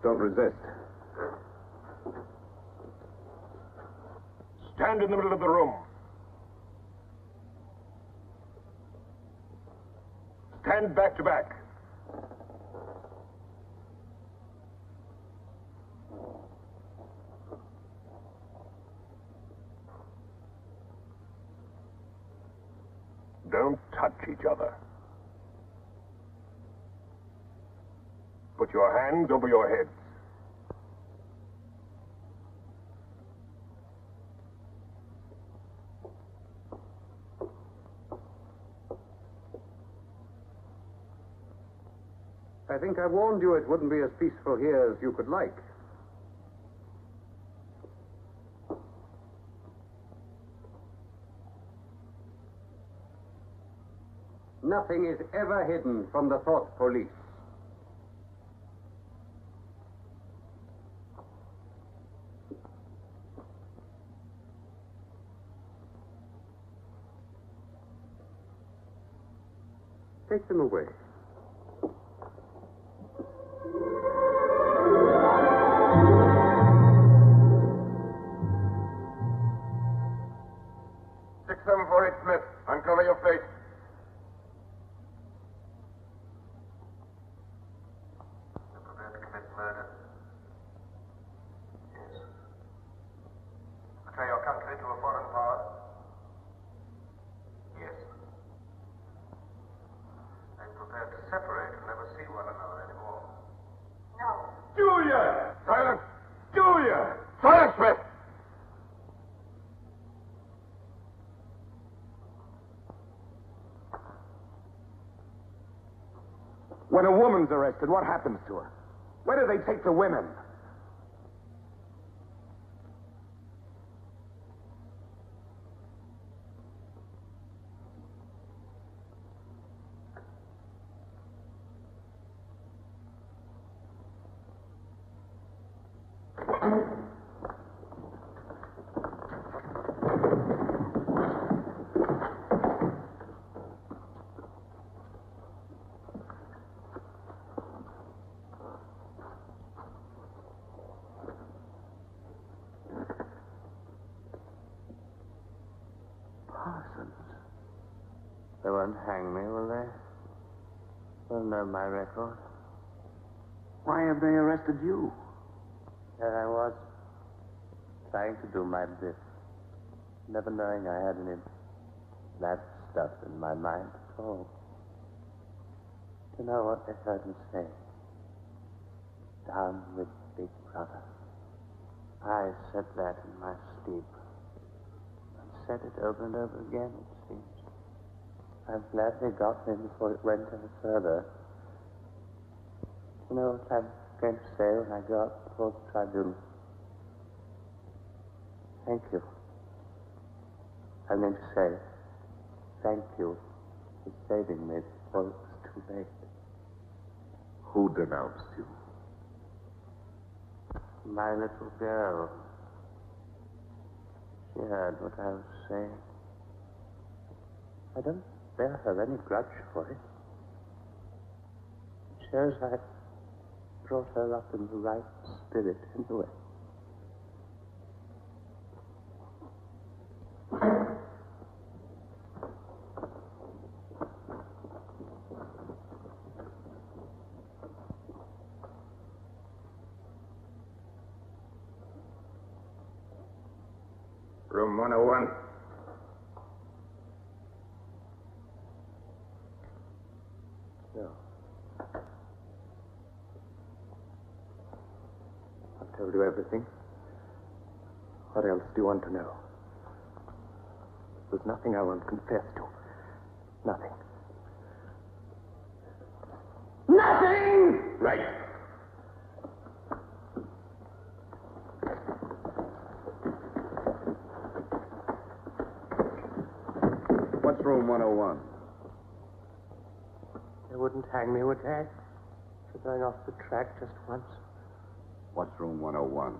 Don't resist. Stand in the middle of the room. Stand back to back. Don't touch each other. Put your hands over your heads. I think I warned you it wouldn't be as peaceful here as you could like. Nothing is ever hidden from the thought police. Take them away. Smith, uncover your face. You're prepared to commit murder? Yes. Betray your country to a foreign power? Yes. I'm prepared to separate and never see one another anymore. No. Julia! Silence! Julia! Silence, Smith! When a woman's arrested, what happens to her? Where do they take the women? They won't hang me, will they? They'll know my record. Why have they arrested you? There I was, trying to do my bit, never knowing I had any bad stuff in my mind at all. You know what they heard me say? Down with Big Brother. I said that in my sleep. I said it over and over again, it seems. I'm glad they got me before it went any further. You know what I'm going to say when I go up before the tribunal? Thank you. I meant to say thank you for saving me before it was too late. Who denounced you? My little girl. She heard what I was saying. I don't bear her any grudge for it. It shows I brought her up in the right spirit anyway. Room 101. No. I've told you everything. What else do you want to know? There's nothing I won't confess to. Nothing. Nothing! Right. What's room 101? They wouldn't hang me, would they? For going off the track just once. What's room 101?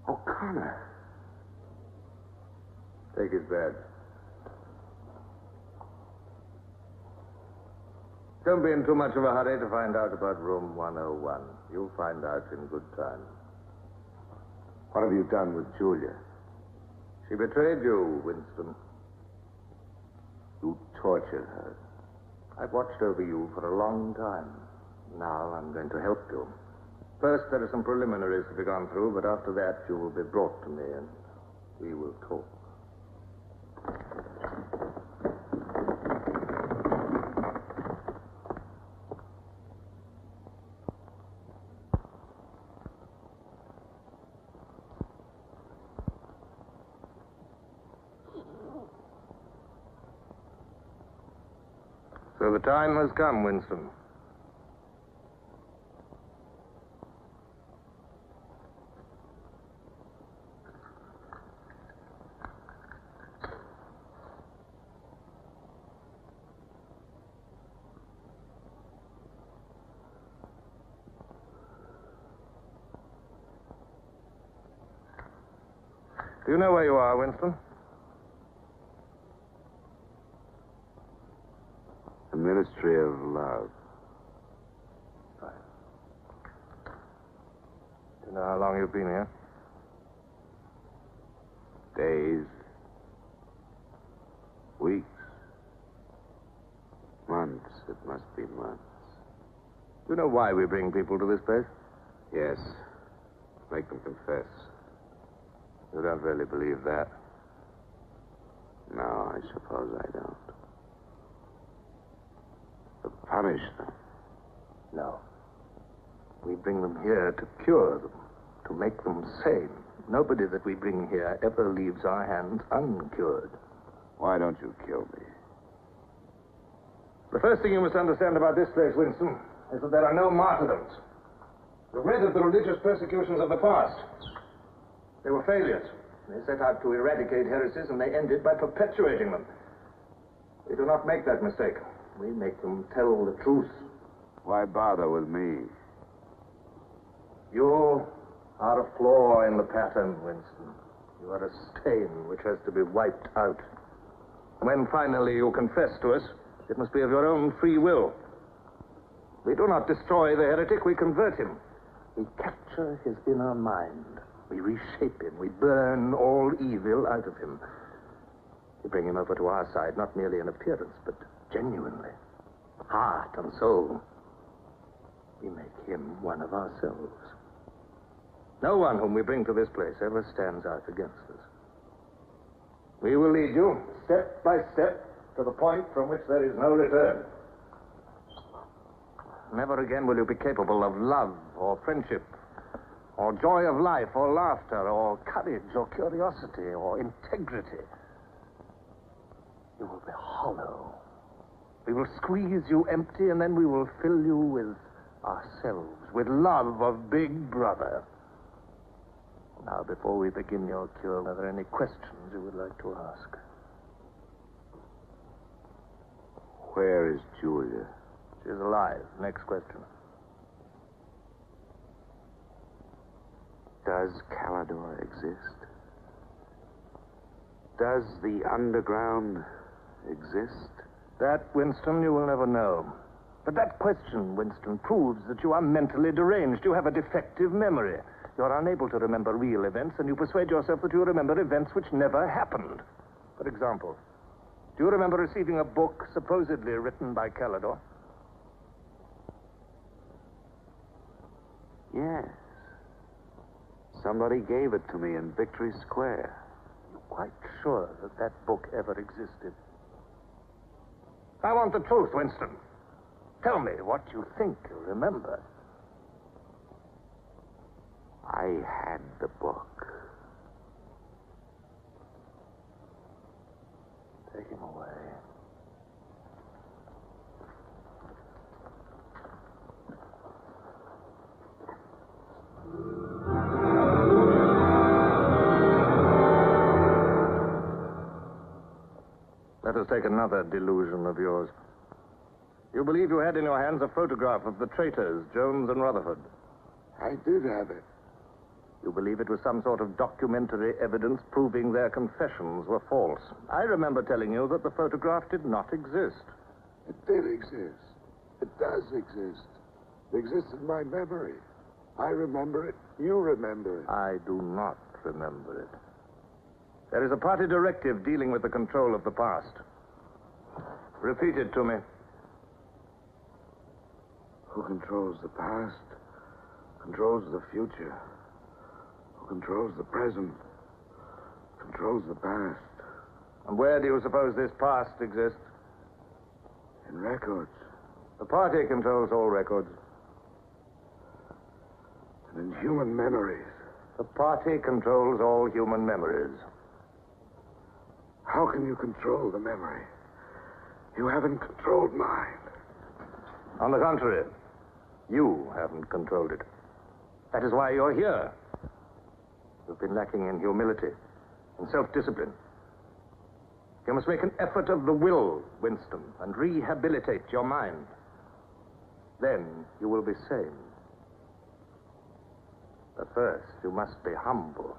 O'Connor. Take his badge. Don't be in too much of a hurry to find out about room 101. You'll find out in good time. What have you done with Julia? She betrayed you, Winston. You tortured her. I've watched over you for a long time. Now I'm going to help you. First, there are some preliminaries to be gone through, but after that, you will be brought to me and we will talk. So the time has come, Winston. Do you know where you are, Winston? The Ministry of Love. Right. Do you know how long you've been here? Days. Weeks. Months. It must be months. Do you know why we bring people to this place? Yes. Make them confess. You don't really believe that? No, I suppose I don't. To punish them. No. We bring them here to cure them, to make them sane. Nobody that we bring here ever leaves our hands uncured. Why don't you kill me? The first thing you must understand about this place, Winston, is that there are no martyrdoms. You've read of the religious persecutions of the past. They were failures. They set out to eradicate heresies, and they ended by perpetuating them. We do not make that mistake. We make them tell the truth. Why bother with me? You are a flaw in the pattern, Winston. You are a stain which has to be wiped out. When finally you confess to us, it must be of your own free will. We do not destroy the heretic, we convert him. We capture his inner mind. We reshape him. We burn all evil out of him. We bring him over to our side, not merely in appearance, but genuinely. Heart and soul. We make him one of ourselves. No one whom we bring to this place ever stands out against us. We will lead you, step by step, to the point from which there is no return. Never again will you be capable of love or friendship, or joy of life, or laughter, or courage, or curiosity, or integrity. You will be hollow, We will squeeze you empty, and then we will fill you with ourselves, with love of Big Brother. Now, before we begin your cure, are there any questions you would like to ask? Where is Julia? She's alive. Next question. Does Calidor exist? Does the underground exist? That, Winston, you will never know. But that question, Winston, proves that you are mentally deranged. You have a defective memory. You are unable to remember real events, and you persuade yourself that you remember events which never happened. For example, do you remember receiving a book supposedly written by Calidor? Yes. Somebody gave it to me in Victory Square. You're quite sure that that book ever existed? I want the truth, Winston. Tell me what you think you remember. I had the book. Take him away. Let us take another delusion of yours. You believe you had in your hands a photograph of the traitors, Jones and Rutherford. I did have it. You believe it was some sort of documentary evidence proving their confessions were false. I remember telling you that the photograph did not exist. It did exist. It does exist. It exists in my memory. I remember it. You remember it. I do not remember it. There is a party directive dealing with the control of the past. Repeat it to me. Who controls the past controls the future. Who controls the present controls the past. And where do you suppose this past exists? In records. The party controls all records. And in human memories. The party controls all human memories. How can you control the memory? You haven't controlled mine. On the contrary, you haven't controlled it. That is why you're here. You've been lacking in humility and self-discipline. You must make an effort of the will, Winston, and rehabilitate your mind. Then you will be sane. But first, you must be humble.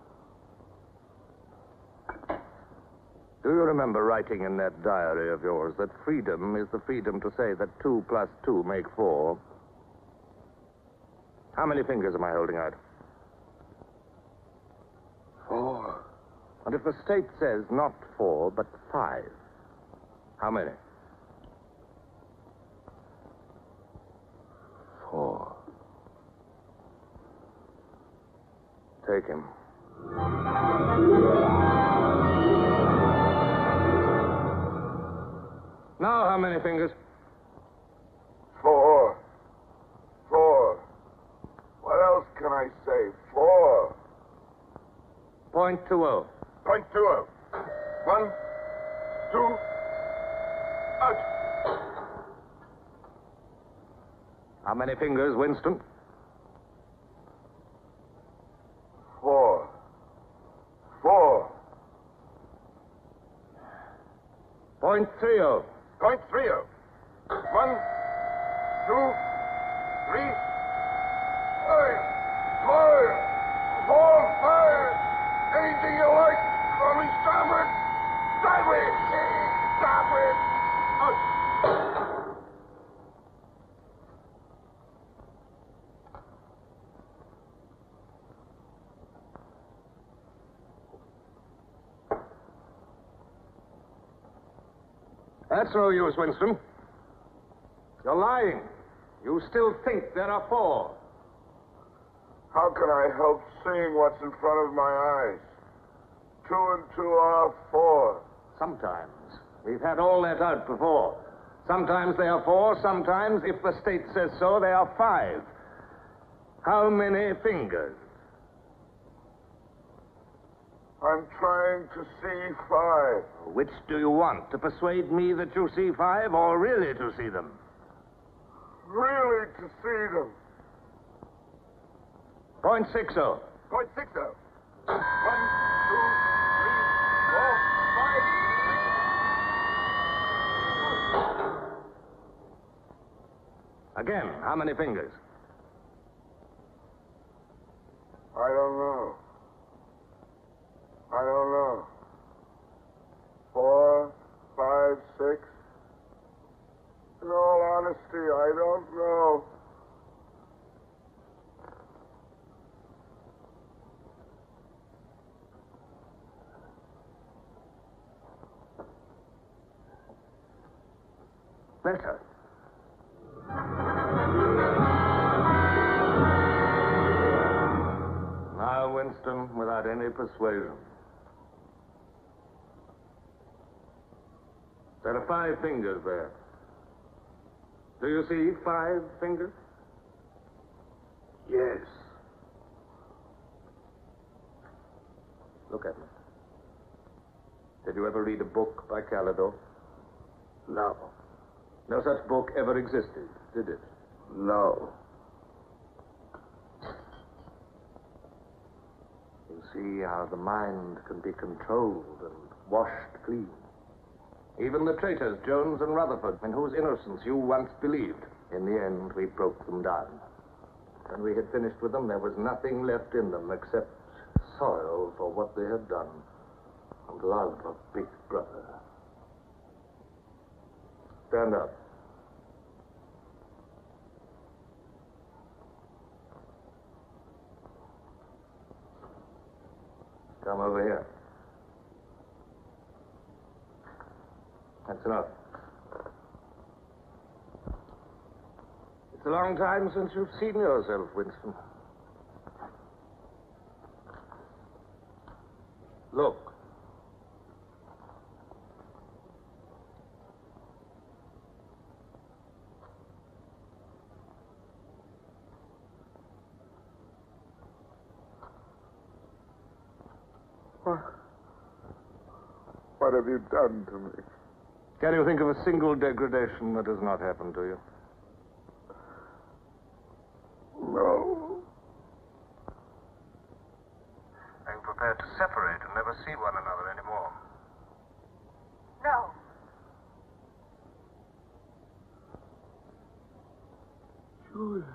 Do you remember writing in that diary of yours that freedom is the freedom to say that 2 plus 2 make 4? How many fingers am I holding out? 4. And if the state says not 4, but 5, how many? 4. Take him. Now, how many fingers? 4. 4. What else can I say? 4. .20. .20. 1, 2, out. How many fingers, Winston? 4. 4. .30. .30. 1, 2, 3. Five. 4, 5. Anything you like. Call me starboard. Sideways. Starboard. Out. That's no use, Winston. You're lying. You still think there are 4. How can I help seeing what's in front of my eyes? 2 and 2 are 4. Sometimes. We've had all that out before. Sometimes they are 4, sometimes, if the state says so, they are 5. How many fingers? I'm trying to see 5. Which do you want? To persuade me that you see 5 or really to see them? Really to see them. Point 60. Point 60. 1, 2, 3, 4, 5. Again, how many fingers? I don't know. 4, 5, 6. In all honesty, I don't know. Better. Now, Winston, without any persuasion. There are 5 fingers there. Do you see 5 fingers? Yes. Look at me. Did you ever read a book by Calidore? No. No such book ever existed, did it? No. You see how the mind can be controlled and washed clean. Even the traitors, Jones and Rutherford, in whose innocence you once believed, in the end we broke them down. When we had finished with them, there was nothing left in them except sorrow for what they had done and love of Big Brother. Stand up. Come over here. That's enough. It's a long time since you've seen yourself, Winston. Look. What have you done to me? Can you think of a single degradation that has not happened to you? No. Are you prepared to separate and never see one another anymore? No. Julia.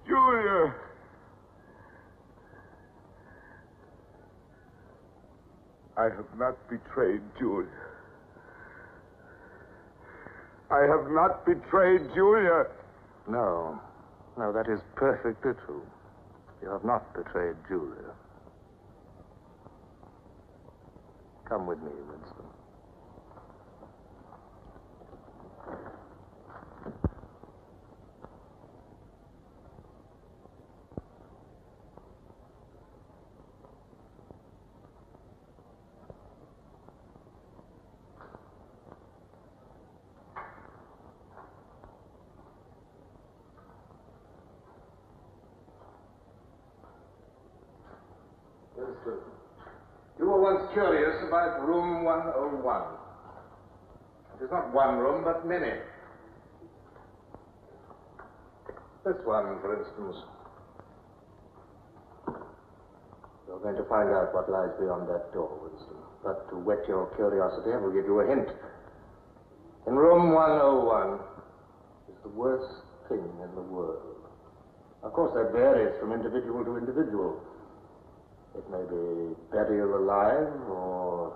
Julia. I have not betrayed Julia. I have not betrayed Julia. No. No, that is perfectly true. You have not betrayed Julia. Come with me, Winston. Winston, you were once curious about room 101. It is not one room, but many. This one, for instance. You're going to find out what lies beyond that door, Winston. But to whet your curiosity, I will give you a hint. In room 101 is the worst thing in the world. Of course, that varies from individual to individual. It may be burial alive, or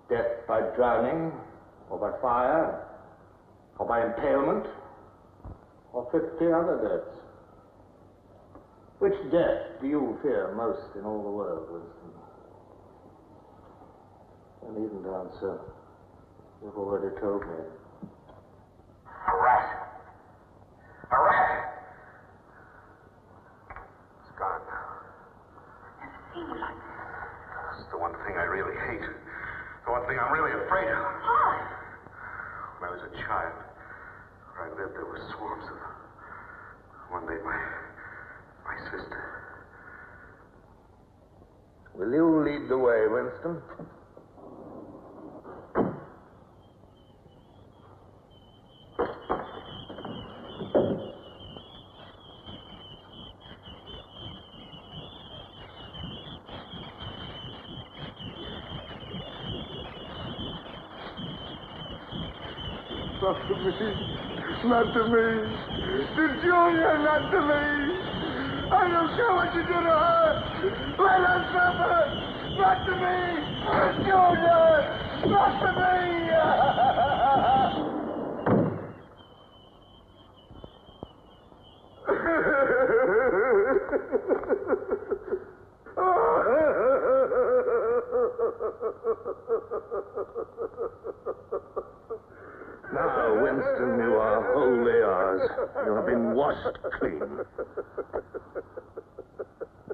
death by drowning, or by fire, or by impalement, or 50 other deaths. Which death do you fear most in all the world, Winston? You needn't answer. You've already told me. A rat. A rat. It's gone now. It's the one thing I really hate. The one thing I'm really afraid of. Why? When I was a child, where I lived, there were swarms of them. One day, my sister, Will you lead the way, Winston? Not to me. Not to me. To Julia, not to me. I don't care what you do to her. Let her suffer. Not to me. To Julia, not to me. Now, Winston, you are wholly ours. You have been washed clean.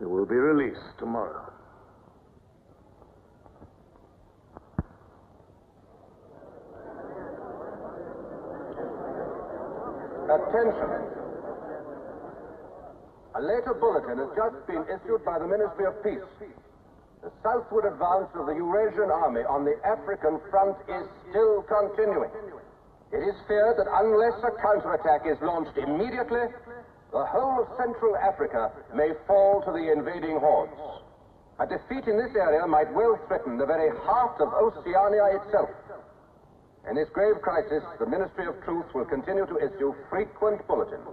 You will be released tomorrow. Attention. A later bulletin has just been issued by the Ministry of Peace. The southward advance of the Eurasian army on the African front is still continuing. It is feared that unless a counterattack is launched immediately, the whole of Central Africa may fall to the invading hordes. A defeat in this area might well threaten the very heart of Oceania itself. In this grave crisis, the Ministry of Truth will continue to issue frequent bulletins.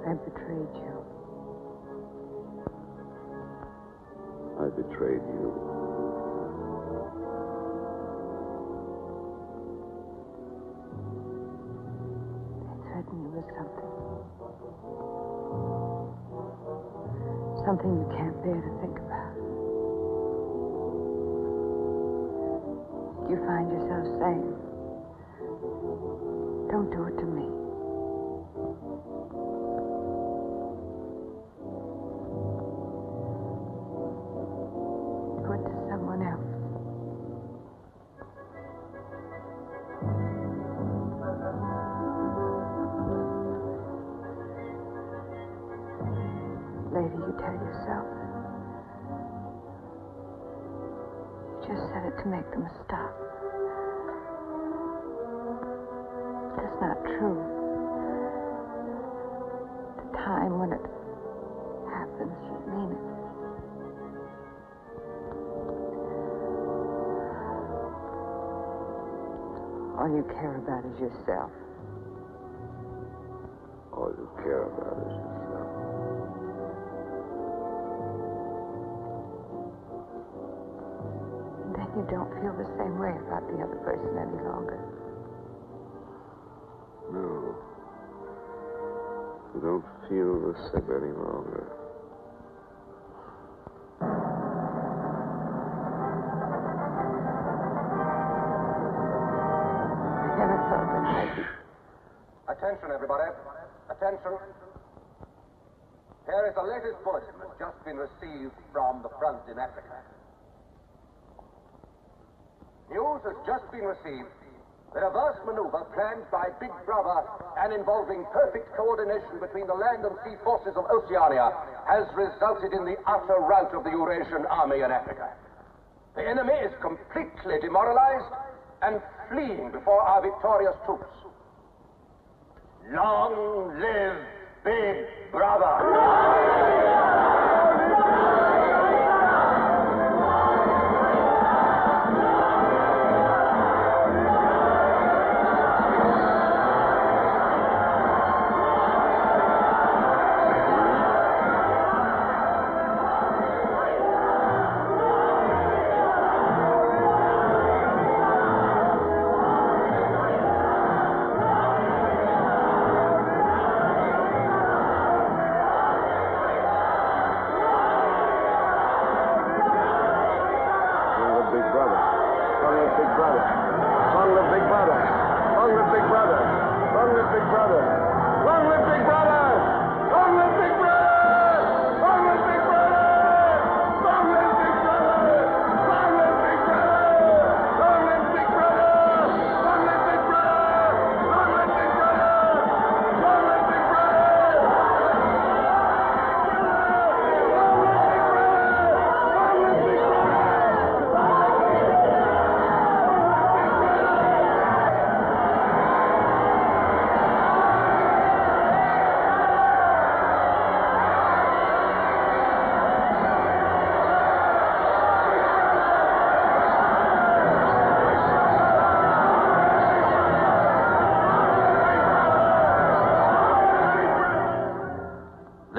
I betrayed you. I betrayed you. They threatened you with something. Something you can't bear to think about. You find yourself saying, don't do it to me. Do it to someone else. Later you tell yourself, you just said it to make them stop. That's not true. The time when it happens, you mean it. All you care about is yourself. All you care care about us as now. And then you don't feel the same way about the other person any longer. No. You don't feel the same any longer. I never thought that I'd be... Attention, everybody. Attention. Here is the latest bulletin that's just been received from the front in Africa. News has just been received that a vast maneuver planned by Big Brother and involving perfect coordination between the land and sea forces of Oceania has resulted in the utter rout of the Eurasian army in Africa. The enemy is completely demoralized and fleeing before our victorious troops. Long live Big Brother!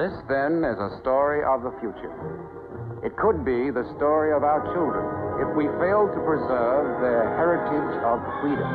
This, then, is a story of the future. It could be the story of our children if we fail to preserve their heritage of freedom.